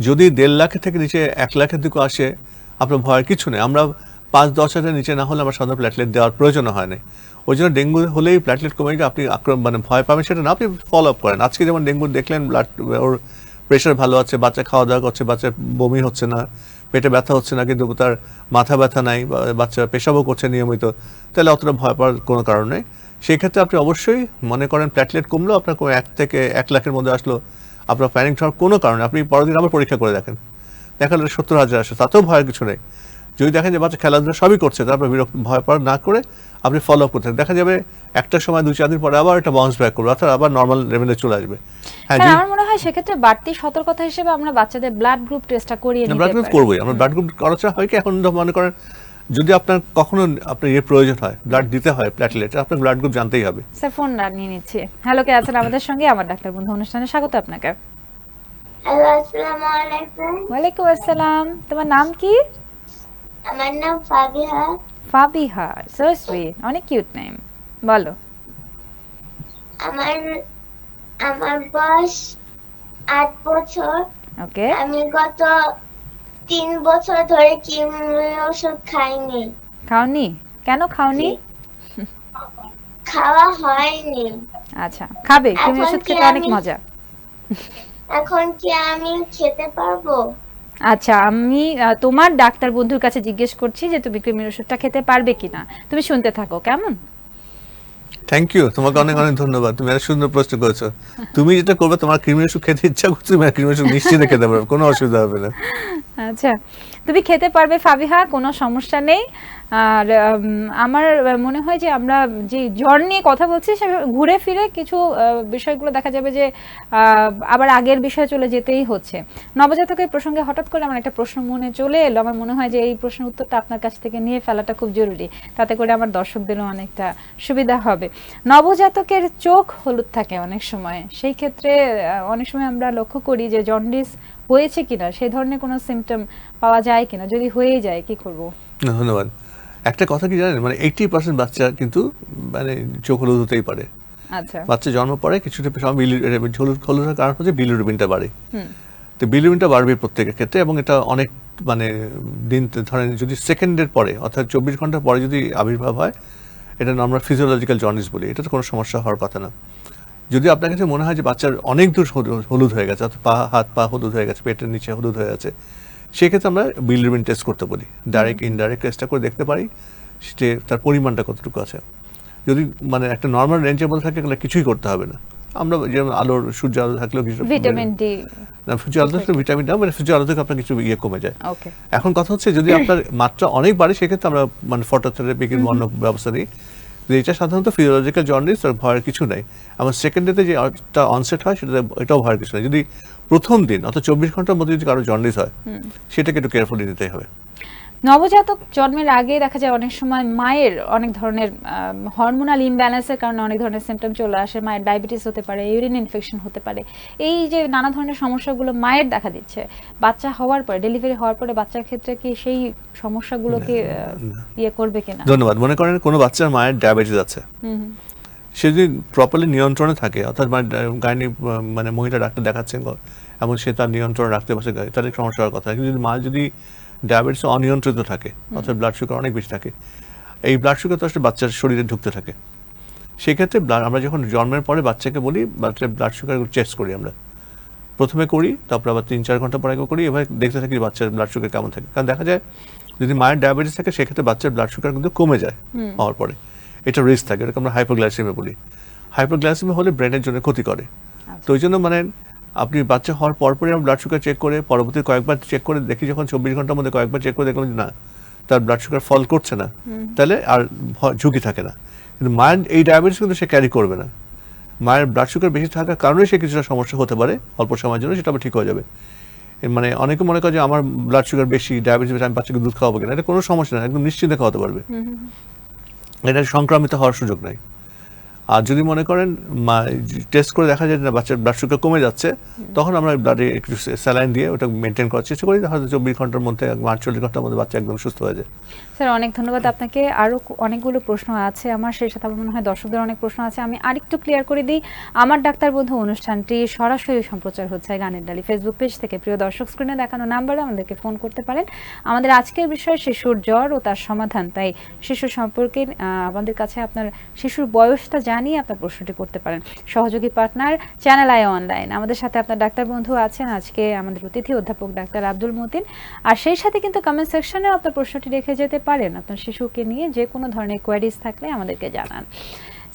যদি 1.5 লাখের থেকে নিচে 1 লাখের দিকে আসে, আপনার ভয়ের কিছু নেই। আমরা 5-10 নিচে না হলে আমার সাধারণ প্ল্যাটলেট দেওয়ার প্রয়োজন হয় না। ওই জন্য ডেঙ্গু হলেই প্ল্যাটলেট কমে গিয়ে আপনি মানে ভয় পাবেন সেটা না, আপনি ফলো আপ করেন। আজকে যেমন ডেঙ্গু দেখলেন ব্লাড ওর প্রেশার ভালো আছে, বাচ্চা খাওয়া দাওয়া করছে, বাচ্চার বমি হচ্ছে না, পেটে ব্যথা হচ্ছে না, কিন্তু তার মাথা ব্যথা নাই, বাচ্চা পেশাবও করছে নিয়মিত, তাহলে অতটা ভয় পাওয়ার কোনো কারণ নেই। সেই ক্ষেত্রে আপনি অবশ্যই মনে করেন প্ল্যাটলেট কমলো, আপনার 1 থেকে 1 লাখের মধ্যে আসলো, আপনার প্যানিক হওয়ার কোনো কারণে আপনি পরের দিন আবার পরীক্ষা করে দেখেন, দেখালে 70,000 আসে, তাতেও ভয়ের কিছু নেই। যদি দেখেন যে বাচ্চা খেলাধুলা সবই করছে, তারপর বিরক্ত ভয় পাওয়া না করে আপনি ফলো আপ করতে দেখা যাবে একটা সময় 2-4 দিন পরে আবার এটা বাউন্স ব্যাক করবে, অর্থাৎ আবার নর্মাল লেভেলে চলে আসবে। হ্যাঁ, আমার মনে হয় সেক্ষেত্রে বাড়তি সতর্কতা হিসেবে আমরা বাচ্চাদের ব্লাড গ্রুপ টেস্টটা করিয়ে নিতে ব্লাড গ্রুপ পারি। করবোই আমরা। ব্লাড গ্রুপ করাটা হয় কি, এখন মনে করেন যদি আপনার কখনো আপনার প্রয়োজন হয় ব্লাড দিতে হয় প্ল্যাটলেট, আপনার ব্লাড গ্রুপ জানতেই হবে। স্যার ফোন নিয়ে নিচ্ছি। হ্যালো, কে আছেন আমাদের সঙ্গে? আমার ডাক্তার বন্ধু অনুষ্ঠানে স্বাগত আপনাকে। হ্যালো, আসসালামু আলাইকুম। ওয়ালাইকুম আসসালাম। তোমার নাম কি? আমার নাম ফাবিহা। ফাবিহা, সো সুইট, অনেক কিউট নেম। বলো। আমার বয়স 8 বছর। ওকে। আমি গত 3 বছর ধরে কৃমির ওষুধ খাইনি। খাওনি? কেন খাওনি? খাওয়া হয়নি। আচ্ছা, খাবে, তুমি এখন ওষুধ কি খেতে অনেক আমি- মজা। এখন কি আমি খেতে পারবো? আচ্ছা, আমি তোমার ডাক্তার বন্ধুর কাছে জিজ্ঞেস করছি যে তুমি কৃমির ওষুধটা খেতে পারবে কিনা। তুমি শুনতে থাকো, কেমন? থ্যাংক ইউ, তোমাকে অনেক অনেক ধন্যবাদ, তুমি এত সুন্দর প্রশ্ন করেছো। তুমি যেটা করবে, তোমার কৃমির ওষুধ খেতে ইচ্ছা করছে, তুমি কৃমির ওষুধ নিশ্চিন্তে খেতে পারবে, কোনো অসুবিধা হবে না। আচ্ছা, তুমি খেতে পারবে ফাবিহা, কোনো সমস্যা নেই। আর আমার মনে হয় যে আমরা যে জ্বর নিয়ে কথা বলছি সে ঘুরে ফিরে কিছু বিষয়গুলো দেখা যাবে যে আবার আগের বিষয়ে চলে যেতেই হচ্ছে। নবজাতকের প্রসঙ্গে হঠাৎ করে আমার একটা প্রশ্ন মনে চলে এলো। আমার মনে হয় যে এই প্রশ্নের উত্তরটা আপনার কাছ থেকে নিয়ে ফেলাটা খুব জরুরি, তাতে করে আমার দর্শকদেরও অনেকটা সুবিধা হবে। নবজাতকের চোখ হলুদ থাকে অনেক সময়, সেই ক্ষেত্রে অনেক সময় আমরা লক্ষ্য করি যে জন্ডিস হয়েছে কিনা, সেই ধরনের কোনো সিমটম পাওয়া যায় কিনা, যদি হয়ে যায় কি করব? ধন্যবাদ। একটা কথা কি জানেন, মানে 80% বাচ্চা কিন্তু মানে চোখ হলুদ হতেই পারে। আচ্ছা। বাচ্চা জন্ম পরে কিছুটা সময় হলুদের কারণ হচ্ছে বিলিরুবিনটা বাড়ে। হুম। তো বিলিরুবিনটা বাড়বে প্রত্যেকের ক্ষেত্রে, এবং এটা অনেক মানে দিন ধরেন যদি সেকেন্ডের পরে অর্থাৎ 24 ঘন্টা পরে যদি আবির্ভাব হয়, এটা আমরা ফিজিওলজিক্যাল জন্ডিস বলি। এটা তো কোনো সমস্যা হওয়ার কথা না। যদি আপনার কাছে মনে হয় যে বাচ্চার অনেক দূর হলুদ হয়ে গেছে, অর্থাৎ হাত পা হলুদ হয়ে গেছে, পেটের নিচে হলুদ হয়ে গেছে, সেক্ষেত্রে আমরা বিলিরুবিন টেস্ট করতে বলি। ডাইরেক্ট ইনডাইরেক্ট টেস্টটা করে দেখতে পারি যে তার পরিমাণটা কতটুকু আছে। যদি মানে একটা নর্মাল রেঞ্জের মধ্যে থাকে, তাহলে কিছুই করতে হবে না। আমরা যেমন সূর্য আলো থাকলেও কিছু ভিটামিন ডি, সূর্য আলো থাকলে ভিটামিন না, মানে সূর্য আলো থেকে আপনার কিছু কমে যায়। ওকে। এখন কথা হচ্ছে যদি আপনার মাত্রা অনেক বাড়ে, সেক্ষেত্রে আমরা মানে ফটোথেরাপি কিংবা অন্য ব্যবস্থা নিই। এটা সাধারণত ফিজিওলজিক্যাল জন্ডিস, আর ভয়ের কিছু নেই। আমার সেকেন্ডেতে যে অনসেট হয় এটাও ভয়ের কিছু নেই। যদি প্রথম দিন অর্থাৎ 24 ঘন্টার মধ্যে যদি কারো জন্ডিস হয়, সেটাকে একটু কেয়ারফুলি নিতেই হবে। নবজাতক জন্মের আগে দেখা যায় অনেক সময় মায়ের অনেক ধরনের হরমোনাল ইমব্যালেন্সের কারণে অনেক ধরনের সিমটম চলে আসে। মায়ের ডায়াবেটিস হতে পারে, ইউরিন ইনফেকশন হতে পারে। এই যে নানা ধরনের সমস্যাগুলো মায়ের দেখা দিচ্ছে, বাচ্চা হওয়ার পরে, ডেলিভারি হওয়ার পরে বাচ্চার ক্ষেত্রে কি সেই সমস্যাগুলোকে ইয়ে করবে কিনা? ধন্যবাদ। মনে করেন কোনো বাচ্চার মায়ের ডায়াবেটিস আছে, সে যদি প্রপারলি নিয়ন্ত্রণে থাকে, অর্থাৎ গাইনি মানে মহিলা ডাক্তার দেখাচ্ছেন এবং সে তার নিয়ন্ত্রণে রাখতে পারছে, তাদের সমস্যা হওয়ার কথা। কিন্তু যদি মা যদি ডায়াবেটিস অনিয়ন্ত্রিত থাকে, অর্থাৎ ব্লাড সুগার অনেক বেশি থাকে, এই ব্লাড সুগার তো আসলে বাচ্চার শরীরে ঢুকতে থাকে। সেক্ষেত্রে আমরা যখন জন্মের পরে বাচ্চাকে বলি বাচ্চার ব্লাড সুগার টেস্ট করি, আমরা প্রথমে করি, তারপর আবার 3-4 ঘন্টা পরে করি, এবার দেখতে থাকি বাচ্চার ব্লাড সুগার কেমন থাকে। কারণ দেখা যায় যদি মায়ের ডায়াবেটিস থাকে, সেক্ষেত্রে বাচ্চার ব্লাড সুগার কিন্তু কমে যায় হওয়ার পরে, এটা রিস্ক থাকে, এটাকে আমরা হাইপোগ্লাইসেমিয়া বলি। হাইপোগ্লাইসেমিয়া হলে ব্রেনের জন্য ক্ষতি করে। তো ওই জন্য মানে আপনি বাচ্চা হওয়ার পরপরই আমরা ব্লাড সুগার চেক করে, পরবর্তী কয়েকবার চেক করে দেখি, যখন 24 ঘন্টার মধ্যে কয়েকবার চেক করে দেখলাম যে না, তার ব্লাড সুগার ফল করছে না, তাহলে আর ঝুঁকি থাকে না। কিন্তু মায়ের এই ডায়াবেটিস কিন্তু সে ক্যারি করবে না। মায়ের ব্লাড সুগার বেশি থাকার কারণে সে কিছুটা সমস্যা হতে পারে অল্প সময়ের জন্য, সেটা আবার ঠিক হয়ে যাবে। মানে অনেকে মনে করে যে আমার ব্লাড সুগার বেশি, ডায়াবেটিস বেশি, আমি বাচ্চাকে দুধ খাওয়াবো কিনা, এটা কোনো সমস্যা না, একদম নিশ্চিন্তে খাওয়াতে পারবে। এটা সংক্রামিত হওয়ার সুযোগ নাই। আর যদি মনে করেন টেস্ট করে দেখা যায় না বাচ্চার ব্লাড সুগার কমে যাচ্ছে, তখন আমরা ব্লাডে একটু স্যালাইন দিয়ে ওটা মেনটেন করার চেষ্টা করি, হয়তো 24 ঘন্টার মধ্যে 48 ঘন্টার মধ্যে বাচ্চা একদম সুস্থ হয়ে যায়। স্যার অনেক ধন্যবাদ আপনাকে। আরো অনেকগুলো প্রশ্ন আছে আমার, সেই সাথে আমার মনে হয় দর্শকদের অনেক প্রশ্ন আছে। আমি আরেকটু ক্লিয়ার করে দিই, আমার ডাক্তার বন্ধু অনুষ্ঠানটি সরাসরি সম্প্রচার হচ্ছে গানের ডালি ফেসবুক পেজ থেকে। প্রিয় দর্শক, স্ক্রিনে দেখানো নাম্বারে আমাদেরকে ফোন করতে পারেন। আমাদের আজকের বিষয় শিশুর জ্বর ও তার সমাধান, তাই শিশু সম্পর্কে আমাদের কাছে আপনার শিশুর বয়সটা জানিয়ে আপনার প্রশ্নটি করতে পারেন। সহযোগী পার্টনার চ্যানেল আই অনলাইন। আমাদের সাথে আপনার ডাক্তার বন্ধু আছেন আজকে আমাদের অতিথি অধ্যাপক ডাক্তার আব্দুল মতিন। আর সেই সাথে কিন্তু কমেন্ট সেকশনেও আপনার প্রশ্নটি রেখে যেতে পারেন। আপনার শিশুকে নিয়ে যে কোনো ধরনের কোয়ারিজ থাকলে আমাদেরকে জানান।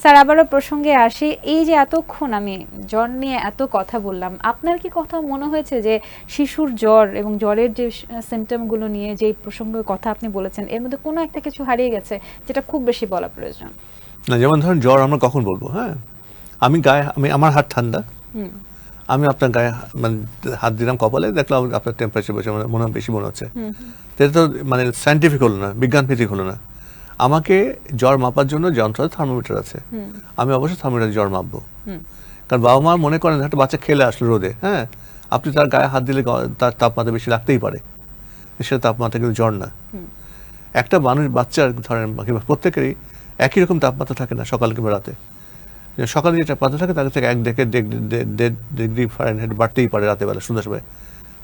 স্যার আবারও প্রসঙ্গে আসি, এই যে এতক্ষণ আমি জ্বর নিয়ে এত কথা বললাম, আপনার কি কথা মনে হয়েছে যে শিশুর জ্বর এবং জ্বরের যে সিমটমগুলো নিয়ে যে প্রসঙ্গের কথা আপনি বলেছেন, এর মধ্যে কোনো একটা কিছু হারিয়ে গেছে যেটা খুব বেশি বলা প্রয়োজন? না, যেমন ধরেন জ্বর আমরা কখন বলবো? হ্যাঁ, আমার হাত ঠান্ডা, আমি আপনার গায়ে মানে হাত দিলাম কপালে, দেখলাম আপনার টেম্পারেচার বেশি বেশি মনে হচ্ছে, এটা তো মানে সায়েন্টিফিক হলো না, বিজ্ঞান ভিত্তিক হলো না। আমাকে জ্বর মাপার জন্য যন্ত্র থার্মোমিটার আছে, আমি অবশ্যই থার্মোমিটার জ্বর মাপবো। কারণ বাবা মা মনে করেন একটা বাচ্চা খেলে আসলো রোদে, হ্যাঁ, আপনি তার গায়ে হাত দিলে তার তাপমাত্রা বেশি লাগতেই পারে, সেটা তাপমাত্রা কিন্তু জ্বর না। একটা বাচ্চার ধরেন প্রত্যেকেরই একই রকম তাপমাত্রা থাকে না, সকাল কিংবা রাতে। সকালে যে তাপমাত্রা থাকে তার থেকে 1 ডিগ্রি ফারেনহাইট বাড়তেই পারে রাতে বেলা সন্ধ্যার সময়,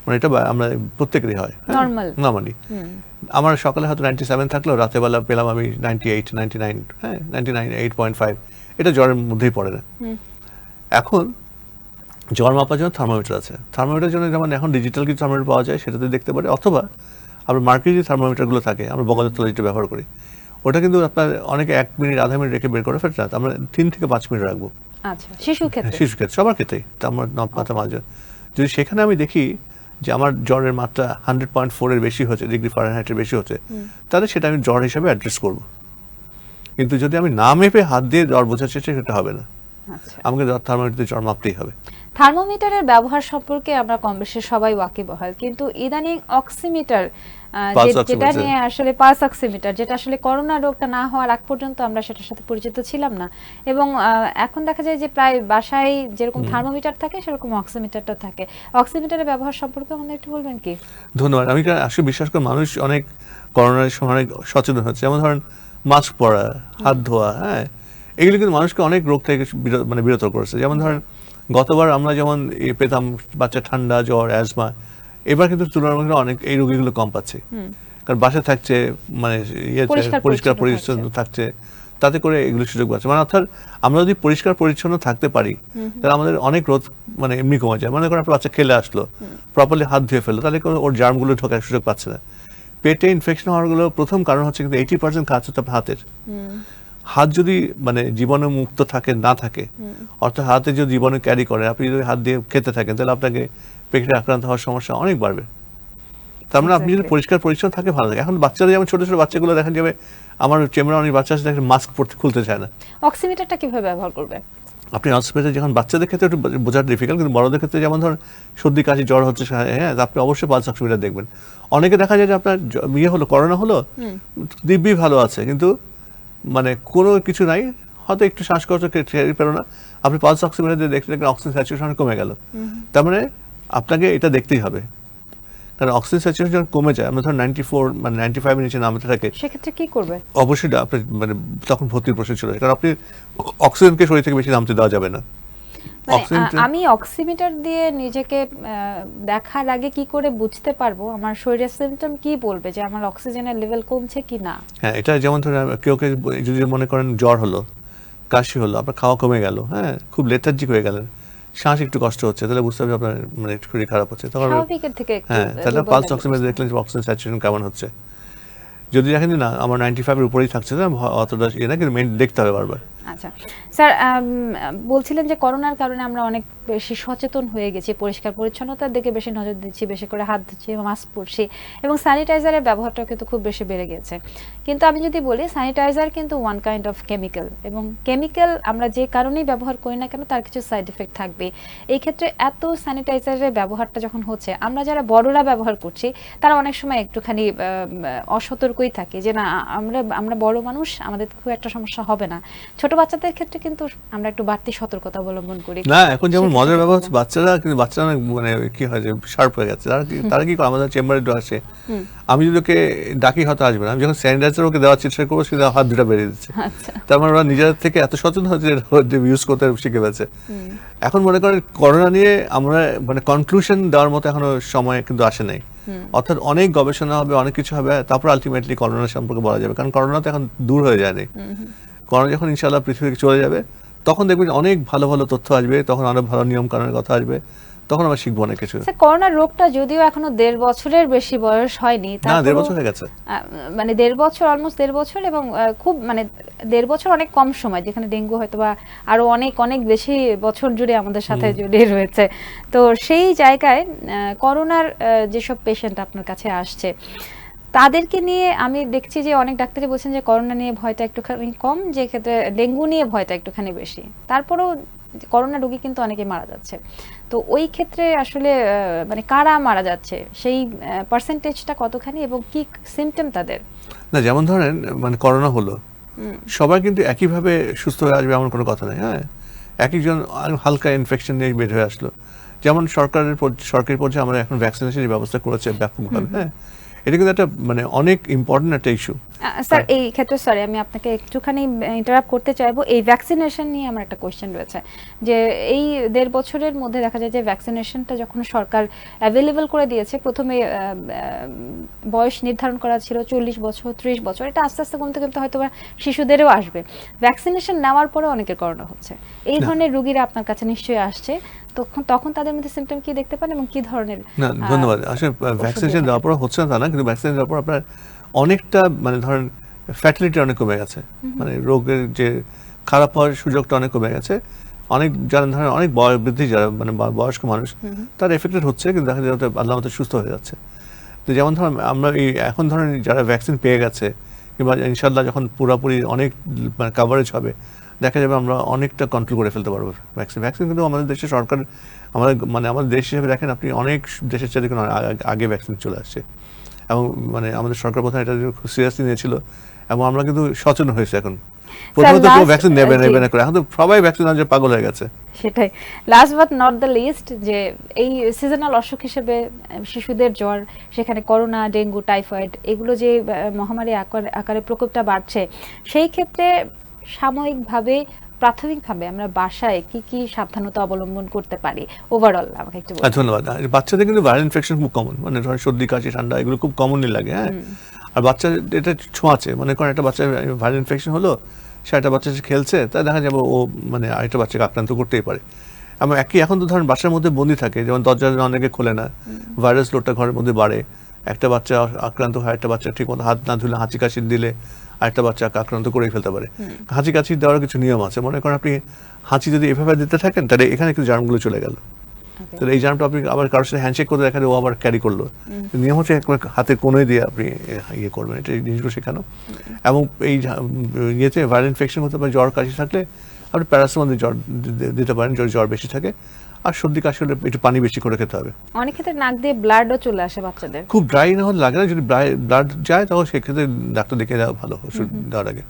মানে এটা আমরা প্রত্যেকেরই হয় নরমালি। আমার সকালে হয়তো 97 থাকলেও রাতে বেলা পেলাম আমি 98, 99, হ্যাঁ 98.5, এটা জ্বরের মধ্যেই পড়ে না। এখন জ্বর মাপার জন্য থার্মোমিটার আছে, থার্মোমিটার জন্য যেমন এখন ডিজিটাল কিছু থার্মোমিটার পাওয়া যায়, সেটাতে দেখতে পারে, অথবা আমরা মার্কেটে যে থার্মোমিটারগুলো থাকে আমরা বগলের তলায় যেটা ব্যবহার করি, ওটা কিন্তু আপনার অনেকে 1 মিনিট আধা মিনিট রেখে বের করে ফেলতে, আমরা 3 থেকে 5 মিনিট রাখবো। আচ্ছা, শিশুর ক্ষেত্রে সবার ক্ষেত্রেই আমার মাত্রা মাঝে যদি সেখানে আমি দেখি যে আমার জ্বরের মাত্রা 100.4 এর বেশি হচ্ছে, ডিগ্রি ফারেনহাইটের বেশি হচ্ছে, তাহলে সেটা আমি জ্বর হিসাবে অ্যাড্রেস করব। কিন্তু যদি আমি না মেপে হাত দিয়ে জ্বর বোঝার চেষ্টা, সেটা হবে না। আমাকে থার্মোমিটারে জ্বর মাপতেই হবে। থার্মোমিটারের ব্যবহার সম্পর্কে আমরা কম বেশি সবাই ওয়াকিবহাল, কিন্তু ইদানিং অক্সিমিটার যেটা নিয়ে আসলে পালস অক্সিমিটার, যেটা আসলে করোনা রোগটা না হওয়ার আগ পর্যন্ত আমরা সেটার সাথে পরিচিত ছিলাম না, এবং এখন দেখা যায় যে প্রায় বাসায় যেরকম থার্মোমিটার থাকে সেরকম অক্সিমিটারটা থাকে। অক্সিমিটারের ব্যবহার সম্পর্কে আমাদের একটু বলবেন কি? ধন্যবাদ। আমি আসলে বিশ্বাস করি মানুষ অনেক করোনার সময় অনেক সচেতন হচ্ছে, যেমন ধরেন মাস্ক পরা, হাত ধোয়া, হ্যাঁ, এগুলো কিন্তু মানুষকে অনেক রোগ থেকে বিরত করেছে। যেমন ধরেন গতবার আমরা যেমন পেতাম বাচ্চা ঠান্ডা, জ্বর, অ্যাজমা, এবার কিন্তু তুলনামূলক অনেক এই রোগীগুলো কম পাচ্ছে, কারণ বাসায় থাকছে, মানে পরিষ্কার পরিচ্ছন্ন থাকছে, তাতে করে এগুলো সুযোগ পাচ্ছে। মানে অর্থাৎ আমরা যদি পরিষ্কার পরিচ্ছন্ন থাকতে পারি, তাহলে আমাদের অনেক রোগ মানে এমনি কমে যায়। মনে করেন বাচ্চা খেলে আসলো, প্রপারলি হাত ধুয়ে ফেললো, তাহলে ওর জার্মগুলো ঢোকার সুযোগ পাচ্ছে না। পেটে ইনফেকশন হওয়ারগুলো প্রথম কারণ হচ্ছে কিন্তু 80% কাজ হচ্ছে আপনার হাতের। হাত যদি মানে জীবাণু মুক্ত থাকে না থাকে, অর্থাৎ হাতে যদি জীবাণু ক্যারি করে, আপনি যদি হাত দিয়ে খেতে থাকেন, তাহলে আপনাকে পেটে আক্রান্ত হওয়ার সমস্যা অনেক বাড়বে। তার মানে আপনি যদি পরিষ্কার পরিচ্ছন্ন থাকে, ভালো থাকে। এখন বাচ্চারা যেমন ছোট ছোট বাচ্চাগুলো দেখা যাবে, আমার চেম্বারে অনেক বাচ্চা আছে দেখেন মাস্ক পরতে খুলতে চায় না। অক্সিমিটারটা কিভাবে ব্যবহার করবে? আপনি অক্সিমিটার যখন বাচ্চাদের ক্ষেত্রে একটু বোঝার ডিফিকাল্ট, কিন্তু বড়দের ক্ষেত্রে যেমন ধরুন সর্দি কাশি জ্বর হচ্ছে, হ্যাঁ, আপনি অবশ্যই পালস অক্সিমিটার দেখবেন। অনেকে দেখা যায় যে আপনার হলো, করোনা হলো, দিব্যি ভালো আছে, কিন্তু মানে কোনো কিছু নাই, হয়তো একটু শ্বাসকষ্ট পেলো না, আপনি পালস অক্সিমিটার দিয়ে দেখতে দেখবেন অক্সিজেন স্যাচুরেশন কমে গেল। তার মানে আপনাকে এটা দেখতেই হবে, কারণ অক্সিজেন স্যাচুরেশন যখন কমে যায়, আমরা ধরুন 94 মানে 95 এর নিচে নামতে থাকে, সেক্ষেত্রে কি করবে? অবশ্যই আপনি মানে তখন ভর্তির প্রশ্ন চলে যায়, কারণ আপনি অক্সিজেনকে শরীর থেকে বেশি নামতে দেওয়া যাবে না। আমি অক্সিমিটার দিয়ে নিজেকে দেখার আগে কি করে বুঝতে পারবো আমার শরীরের সিমটম কি বলবে যে আমার অক্সিজেনের লেভেল কমছে কি না? হ্যাঁ, এটা যেমন ধরেন কেউ যদি মনে করেন জ্বর হলো, কাশি হলো, আপনার খাওয়া কমে গেল, হ্যাঁ, খুব লেথার্জিক হয়ে গেলেন, শ্বাস একটু কষ্ট হচ্ছে, তাহলে বুঝতে হবে আপনার মানে শরীর খারাপ হচ্ছে। তখন হ্যাঁ, তাহলে পালস অক্সিমিটার দেখলেন যে অক্সিজেন স্যাচুরেশন কেমন হচ্ছে। যদি দেখেন যে না আমার 95 এর উপরেই থাকছে, না অতটা ইয়ে না, কিন্তু দেখতে হবে বারবার। আচ্ছা স্যার, বলছিলেন যে করোনার কারণে আমরা অনেক বেশি সচেতন হয়ে গেছি, পরিষ্কার পরিচ্ছন্নতার দিকে বেশি নজর দিচ্ছি, বেশি করে হাত ধুচ্ছি, মাস্ক পরছি, এবং স্যানিটাইজারের ব্যবহারটাও কিন্তু খুব বেশি বেড়ে গেছে। কিন্তু আমি যদি বলি স্যানিটাইজার কিন্তু ওয়ান কাইন্ড অফ কেমিক্যাল, এবং কেমিক্যাল আমরা যে কারণেই ব্যবহার করি না কেন তার কিছু সাইড এফেক্ট থাকবে। এই ক্ষেত্রে এত স্যানিটাইজারের ব্যবহারটা যখন হচ্ছে, আমরা যারা বড়রা ব্যবহার করছি তারা অনেক সময় একটুখানি অসতর্কই থাকি যে না আমরা বড় মানুষ, আমাদের খুব একটা সমস্যা হবে না। ছোট বাচ্চাদের ক্ষেত্রে কিন্তু আমরা একটু বাড়তি সতর্কতা অবলম্বন করি। না, এখন যেমন সেক্ষেত্রে মজার কি ব্যাপার বলবো? হচ্ছে বাচ্চারা মানে কি হয় যে শার্প হয়ে গেছে, তারা কি করে আমাদের চেম্বারে আসে, আমি যদি ওকে ডাকি হয়তো আসবে না, আমি যখন স্যানিটাইজার ওকে দেওয়ার চেষ্টা করবো সেটা হাত দুটা বেরিয়ে দিচ্ছে। আচ্ছা, তার মানে ওরা নিজের থেকে এত সচেতন হচ্ছে ইউজ করতে শিখে ফেলছে। এখন মনে করেন করোনা নিয়ে আমরা মানে কনক্লুশন দেওয়ার মতো এখনো সময় কিন্তু আসে নাই, অর্থাৎ অনেক গবেষণা হবে, অনেক কিছু হবে, তারপর আলটিমেটলি করোনা সম্পর্কে বলা যাবে, কারণ করোনা তো এখন দূর হয়ে যায়নি। করোনা যখন ইনশাআল্লাহ পৃথিবী থেকে চলে যাবে তখন দেখবেন অনেক ভালো ভালো তথ্য আসবে, তখন অনেক ভালো নিয়ম কানুনের কথা আসবে, তখন আমরা শিখবো অনেক কিছু। স্যার করোনা রোগটা যদিও এখনো 1.5 বছরের বেশি বয়স হয়নি, না, 1.5 তারপরেও বছর হয়ে গেছে। মানে 1.5 বছর, অলমোস্ট 1.5 বছর, এবং খুব মানে 1.5 বছর অনেক কম সময়, যেখানে ডেঙ্গু হয়তো বা আরো অনেক অনেক বেশি বছর জুড়ে আমাদের সাথে জড়িয়ে রয়েছে। তো সেই জায়গায় করোনার যেসব পেশেন্ট আপনার কাছে আসছে তাদেরকে নিয়ে আমি দেখছি যে অনেক ডাক্তারই বলছেন যে করোনা নিয়ে ভয়টা একটুখানি কম, যে ক্ষেত্রে ডেঙ্গু নিয়ে ভয়টা একটুখানি বেশি। তারপরেও করোনা রোগী কিন্তু অনেকে মারা যাচ্ছে। তো ওই ক্ষেত্রে আসলে মানে কারা মারা যাচ্ছে, সেই পার্সেন্টেজটা কতখানি এবং কি সিমটম তাদের? না, যেমন ধরেন মানে করোনা হলো, সবাই কিন্তু একইভাবে সুস্থ হয়ে আসবে এমন কোনো কথা নেই। হ্যাঁ, এক একজন হালকা ইনফেকশন নিয়ে বের হয়ে আসলো, যেমন সরকারি পর্যায়ে আমরা এখন ভ্যাকসিনেশনের ব্যবস্থা করেছে ব্যাপকভাবে। হ্যাঁ, এটা কিন্তু একটা মানে অনেক ইম্পর্টেন্ট একটা ইস্যু। স্যার এই ক্ষেত্রে সরি আমি আপনাকে একটুখানি ইন্টারাপ্ট করতে চাইবো, এই ভ্যাকসিনেশন নিয়ে আমার একটা কোয়েশ্চেন রয়েছে, যে এই 1.5 বছরের মধ্যে দেখা যায় যে ভ্যাকসিনেশনটা যখন সরকার অ্যাভেলেবল করে দিয়েছে, প্রথমে বয়স নির্ধারণ করা ছিল 40 বছর, 30 বছর, এটা আস্তে আস্তে কমতে কমতে হয়তো বা শিশুদেরও আসবে। ভ্যাকসিনেশন নেওয়ার পরে অনেকের করোনা হচ্ছে, এই ধরনের রোগীরা আপনার কাছে নিশ্চয়ই আসছে, তখন তাদের মধ্যে সিমটম কি দেখতে পান এবং কি ধরনের? না, ধন্যবাদ। আসলে ভ্যাকসিনেশন দেওয়ার পর হচ্ছে না তা না, কিন্তু ভ্যাকসিনেশন দেওয়ার পর আপনার অনেকটা মানে ধরেন ফ্যাটালিটি অনেক কমে গেছে, মানে রোগের যে খারাপ হওয়ার সুযোগটা অনেক কমে গেছে। অনেক যারা ধরেন অনেক বৃদ্ধি, যারা মানে বয়স্ক মানুষ, তারা এফেক্টেড হচ্ছে, কিন্তু দেখা যায় আল্লাহ মতো সুস্থ হয়ে যাচ্ছে। তো যেমন ধরেন আমরা এখন ধরেন যারা ভ্যাকসিন পেয়ে গেছে, কিংবা ইনশাল্লাহ যখন পুরোপুরি অনেক মানে কাভারেজ হবে, দেখা যাবে আমরা অনেকটা কন্ট্রোল করে ফেলতে পারবো ভ্যাকসিন কিন্তু আমাদের দেশে সরকার, আমাদের দেশ হিসেবে দেখেন আপনি অনেক দেশের চাইতে আগে ভ্যাকসিন চলে আসছে, এবং মানে আমাদের সরকার প্রথমে এটা খুব সিরিয়াসলি নিয়েছিল, এবং আমরা কিন্তু সচেতন হয়েছে এখন। প্রথমত কেউ ভ্যাকসিন নেবে না করে, এখন তো সবাই ভ্যাকসিন আনছে, পাগল হয়ে গেছে। সেটাই। Last but not the least, যে এই সিজনাল অসুখ হিসেবে শিশুদের জ্বর, সেখানে করোনা, ডেঙ্গু, টাইফয়েড, এগুলো যে মহামারী আকারে প্রকোপটা বাড়ছে, সেই ক্ষেত্রে সাময়িকভাবে প্রাথমিকভাবে আমরা বাসায় কি কি সাবধানতা অবলম্বন করতে পারি ওভারঅল আমাকে একটু বলুন। ধন্যবাদ। বাচ্চাদের কিন্তু ভাইরাল ইনফেকশন খুব কমন, মানে ধরেন সর্দি, কাশি, ঠান্ডা এগুলো খুব কমনলি লাগে। হ্যাঁ, আর বাচ্চা এটা ছোঁয়াচে, মনে করেন একটা বাচ্চা ভাইরাল ইনফেকশন হলো, সে একটা বাচ্চা খেলছে, তা দেখা যাবে ও মানে আরেকটা বাচ্চাকে আক্রান্ত করতেই পারে। এবং এখন তো ধরেন বাসার মধ্যে বন্দি থাকে, যেমন দরজা অনেকে খোলে না, ভাইরাস লোডটা ঘরের মধ্যে বাড়ে, একটা বাচ্চা আক্রান্ত হয়, একটা বাচ্চা ঠিক মতো হাত না ধুলে হাঁচি কাশি দিলে আরেকটা বাচ্চাকে আক্রান্ত করেই ফেলতে পারে। হাঁচি কাশি দেওয়ার কিছু নিয়ম আছে, মনে করেন আপনি হাঁচি যদি এভাবে দিতে থাকেন, তাহলে এখানে কিন্তু জার্মগুলো চলে গেল, তাহলে এই জার্মটা আপনি আবার কারোর সাথে হ্যান্ডশেক করতে দেখালে ও আবার ক্যারি করলো। নিয়ম হচ্ছে হাতের কোনোই দিয়ে আপনি ইয়ে করবেন, এটা এই জিনিসগুলো শেখানো। এবং এই ইয়েতে ভাইরাল ইনফেকশন হতে পারে, জ্বর কাশি থাকলে আপনি প্যারাসিটামল জ্বর দিতে পারেন, যদি জ্বর বেশি থাকে। আর সর্দি কাশি হলে একটু পানি বেশি করে খেতে হবে। অনেক ক্ষেত্রে নাক দিয়ে ব্লাডও চলে আসে বাচ্চাদের, খুব ড্রাই না হলে লাগে না, যদি ব্লাড যায় তখন সেক্ষেত্রে ডাক্তার দেখে দেওয়া ভালো ওষুধ দেওয়ার আগে।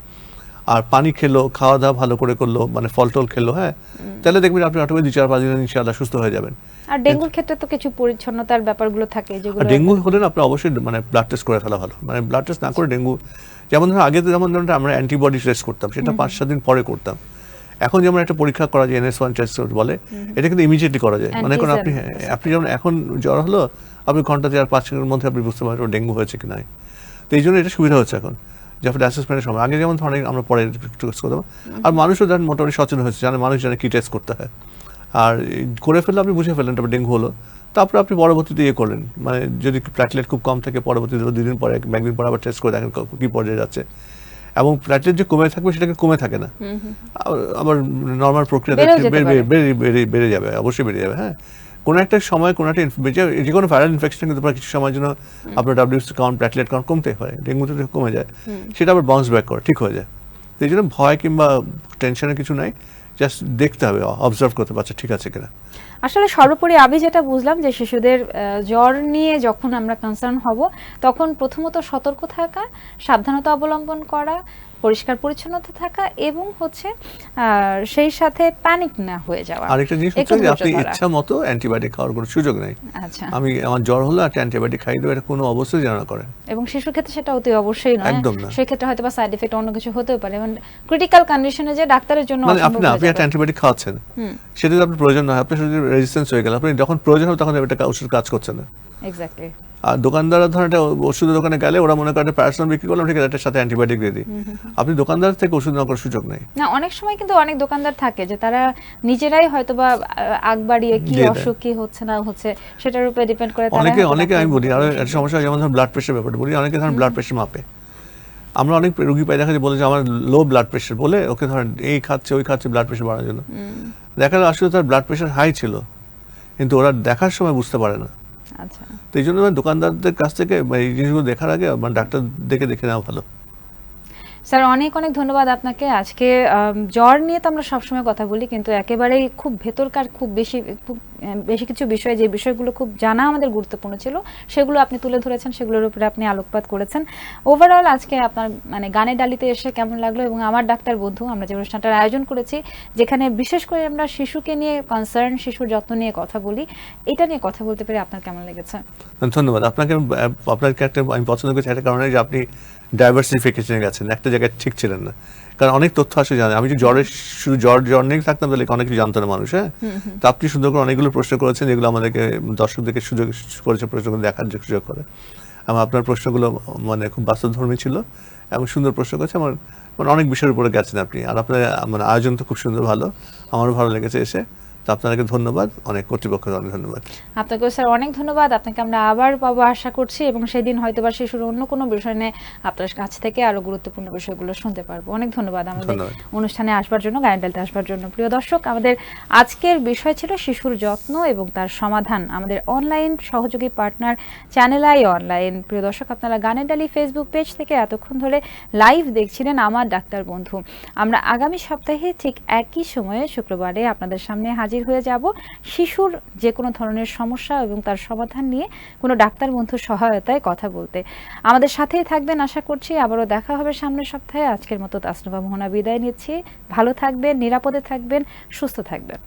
আর পানি খেলো, খাওয়া দাওয়া ভালো করে করলো, মানে ফল টল খেলো, হ্যাঁ, তাহলে দেখবেন আপনি অটোমেটিক 2-4-5 দিন ইনশাআল্লাহ সুস্থ হয়ে যাবেন। আর ডেঙ্গুর ক্ষেত্রে তো কিছু পরিচ্ছন্নতার ব্যাপারগুলো থাকে, যেগুলো ডেঙ্গু হলে না আপনি অবশ্যই মানে ব্লাড টেস্ট করে ফেলা ভালো, মানে ব্লাড টেস্ট না করে ডেঙ্গু, যেমন ধরুন আগে তো যেমন ধরুন আমরা অ্যান্টিবডি টেস্ট করতাম, সেটা 5-7 দিন পরে করতাম। এখন যেমন একটা পরীক্ষা করা যায়, NS1 টেস্ট বলে, এটা কিন্তু ইমিডিয়েটলি করা যায়। মানে এখন আপনি যেমন এখন জ্বর হলো, আপনি ঘন্টাতে আর 5 মিনিটের মধ্যে আপনি বুঝতে পারবেন ডেঙ্গু হয়েছে কি না। তো এই জন্য এটা সুবিধা হচ্ছে এখন, যখন অ্যাসেসমেন্টের সময়। আগে যেমন ধরেন আমরা পরে টেস্ট করতাম, আর মানুষও জানেন মোটামুটি সচেতন হয়েছে, মানুষ জানে কি টেস্ট করতে হয়, আর করে ফেললে আপনি বুঝে ফেললেন তারপর ডেঙ্গু হলো, তারপরে আপনি পরবর্তীতে ইয়ে করলেন, মানে যদি প্ল্যাটলেট খুব কম থাকে পরবর্তীতে 2 দিন পরে, একদিন পরে আবার টেস্ট করে দেখেন কি পর্যায়ে যাচ্ছে। এবং প্ল্যাটলেট যে কমে থাকবে সেটাকে কমে থাকে না, আবার নর্মাল প্রক্রিয়াতে বেড়ে যাবে, অবশ্যই বেড়ে যাবে। হ্যাঁ, কোনো একটা সময় কোনো একটা যে কোনো ভাইরাল ইনফেকশন কিন্তু কিছু সময়ের জন্য আপনার WBC কাউন্ট, প্ল্যাটলেট কাউন্ট কমতে হয়, ডেঙ্গুতে কমে যায়, সেটা আবার বাউন্স ব্যাক করে ঠিক হয়ে যায়। তো এই জন্য ভয় কিংবা টেনশনের কিছু নাই, জাস্ট দেখতে হবে, অবজার্ভ করতে পারছে ঠিক আছে কিনা। আসলে সর্বোপরি আমি যেটা বুঝলাম যে শিশুদের জ্বর নিয়ে যখন আমরা কনসার্ন হব তখন প্রথমত সতর্ক থাকা, সাবধানতা অবলম্বন করা, পরিষ্কার পরিচ্ছন্নতা থাকা এবং হচ্ছে সেই সাথে প্যানিক না হয়ে যাওয়া। আরেকটা জিনিস হচ্ছে যে আপনি ইচ্ছা মতো অ্যান্টিবায়োটিক খাওয়ার কোনো সুযোগ নেই। আচ্ছা, আমি আমার জ্বর হলো একটা অ্যান্টিবায়োটিক খাই দেবো, এটা কোনো অবস্থায় যেন না করেন। এবং শিশুর ক্ষেত্রে সেটা অতি অবশ্যই নয়, একদম না। সেই ক্ষেত্রে হয়তো বা সাইড এফেক্ট অন্য কিছু হতেও পারে, এবং ক্রিটিক্যাল কন্ডিশনে যে ডাক্তারের জন্য মানে অসম্ভব আপনি হয়ে একটা যাবে। অ্যান্টিবায়োটিক খাওয়াচ্ছেন, সেটা যদি আপনার প্রয়োজন না হয়, আপনার শরীরে রেজিস্ট্যান্স হয়ে গেল, আপনি যখন প্রয়োজন হবে তখন এটা ওষুধ কাজ করছে না। এক্স্যাক্টলি। আর দোকানদাররা ধরেন একটা ওষুধের দোকানে গেলে ওরা মনে করে প্যারাসিটামল বিক্রি করলাম, ঠিক আছে, এটার সাথে অ্যান্টিবায়োটিক দিয়ে দিই। আপনি দোকানদার থেকে ওষুধ নেওয়ার কোনো সুযোগ নেই। না, অনেক সময় কিন্তু অনেক দোকানদার থাকে যে তারা নিজেরাই হয়তোবা আগ বাড়িয়ে কি দিয়ে দেয়। অসুখ কি হচ্ছে না হচ্ছে সেটার উপরে ডিপেন্ড করে তারা অনেকে হয়তো অনেকে আমি ডাক্তারের বলি, আর পরামর্শ একটা সমস্যা যেমন ধরুন ব্লাড প্রেশার ব্যাপারটা বলি, অনেকে ধরেন ব্লাড প্রেশার মাপে। আমরা অনেক রুগী পাই দেখা যায় বলে যে আমার লো ব্লাড প্রেশার, বলে ওকে ধরেন এই খাচ্ছে ওই খাচ্ছে ব্লাড প্রেশার বাড়ানোর জন্য। দেখা গেল আসলে তার ব্লাড প্রেশার হাই ছিল, কিন্তু ওরা দেখার সময় বুঝতে পারে না। আচ্ছা তো এই জন্য দোকানদারদের কাছ থেকে এই জিনিসগুলো দেখার আগে মানে ডাক্তার দেখে নেওয়া ভালো। স্যার, অনেক অনেক ধন্যবাদ আপনাকে। আজকে জ্বর নিয়ে তো আমরা সবসময় কথা বলি, কিন্তু একেবারেই খুব ভেতরকার খুব বেশি কিছু বিষয়, যে বিষয়গুলো খুব জানা আমাদের গুরুত্বপূর্ণ ছিল সেগুলো আপনি তুলে ধরেছেন, সেগুলোর উপরে আপনি আলোকপাত করেছেন। ওভারঅল আজকে আপনার মানে গানের ডালিতে এসে কেমন লাগলো, এবং আমার ডাক্তার বন্ধু আমরা যে অনুষ্ঠানটার আয়োজন করেছি যেখানে বিশেষ করে আমরা শিশুকে নিয়ে কনসার্ন, শিশুর যত্ন নিয়ে কথা বলি, এটা নিয়ে কথা বলতে পেরে আপনার কেমন লেগেছে? ধন্যবাদ আপনাকে। আপনাকে একটা আমি পছন্দ করছি একটা কারণে যে আপনি ডাইভার্সিফিকেশনে গেছেন, একটা জায়গায় ঠিক ছিলেন না। কারণ অনেক তথ্য আসে জানে, আমি যে শুধু জ্বর নিয়ে থাকতাম তাহলে অনেক কিছু জানতো না মানুষ। হ্যাঁ, তো আপনি সুন্দর করে অনেকগুলো প্রশ্ন করেছেন যেগুলো আমাদেরকে দর্শকদেরকে সুযোগ করেছে প্রশ্নগুলো দেখার সুযোগ করে। আপনার প্রশ্নগুলো মানে খুব বাস্তবধর্মী ছিল এবং সুন্দর প্রশ্ন করেছে। আমার মানে অনেক বিষয়ের উপরে গেছেন আপনি, আর আপনার মানে আয়োজন তো খুব সুন্দর, ভালো, আমারও ভালো লেগেছে এসে। তো আপনাকে ধন্যবাদ, অনেক কর্তৃপক্ষকে অনেক ধন্যবাদ। আপনাকে স্যার অনেক ধন্যবাদ। আপনাকে আমরা আবার পাবো আশা করছি, এবং সেদিন হয়তো বা শিশুর অন্য কোনো বিষয় নিয়ে আপনার কাছ থেকে আরো গুরুত্বপূর্ণ বিষয়গুলো শুনতে পারবো। অনেক ধন্যবাদ আমাদের অনুষ্ঠানে আসবার জন্য, গানের ডালিতে আসবার জন্য। প্রিয় দর্শক, আমাদের আজকের বিষয় ছিল শিশুর যত্ন এবং তার সমাধান। আমাদের অনলাইন সহযোগী পার্টনার চ্যানেল আই অনলাইন। প্রিয় দর্শক, আপনারা গানের ডালি ফেসবুক পেজ থেকে এতক্ষণ ধরে লাইভ দেখছিলেন আমার ডাক্তার বন্ধু। আমরা আগামী সপ্তাহে ঠিক একই সময়ে শুক্রবারে আপনাদের সামনে হাজির হয়ে যাব শিশুর যে কোনো ধরনের সমস্যা এবং তার সমাধান নিয়ে কোনো ডাক্তার বন্ধুর সহায়তায় কথা বলতে। আমাদের সাথেই থাকবেন আশা করছি। আবারও দেখা হবে সামনের সপ্তাহে। আজকের মতো তাসনুভা মোহনা বিদায় নিচ্ছি। ভালো থাকবেন, নিরাপদে থাকবেন, সুস্থ থাকবেন।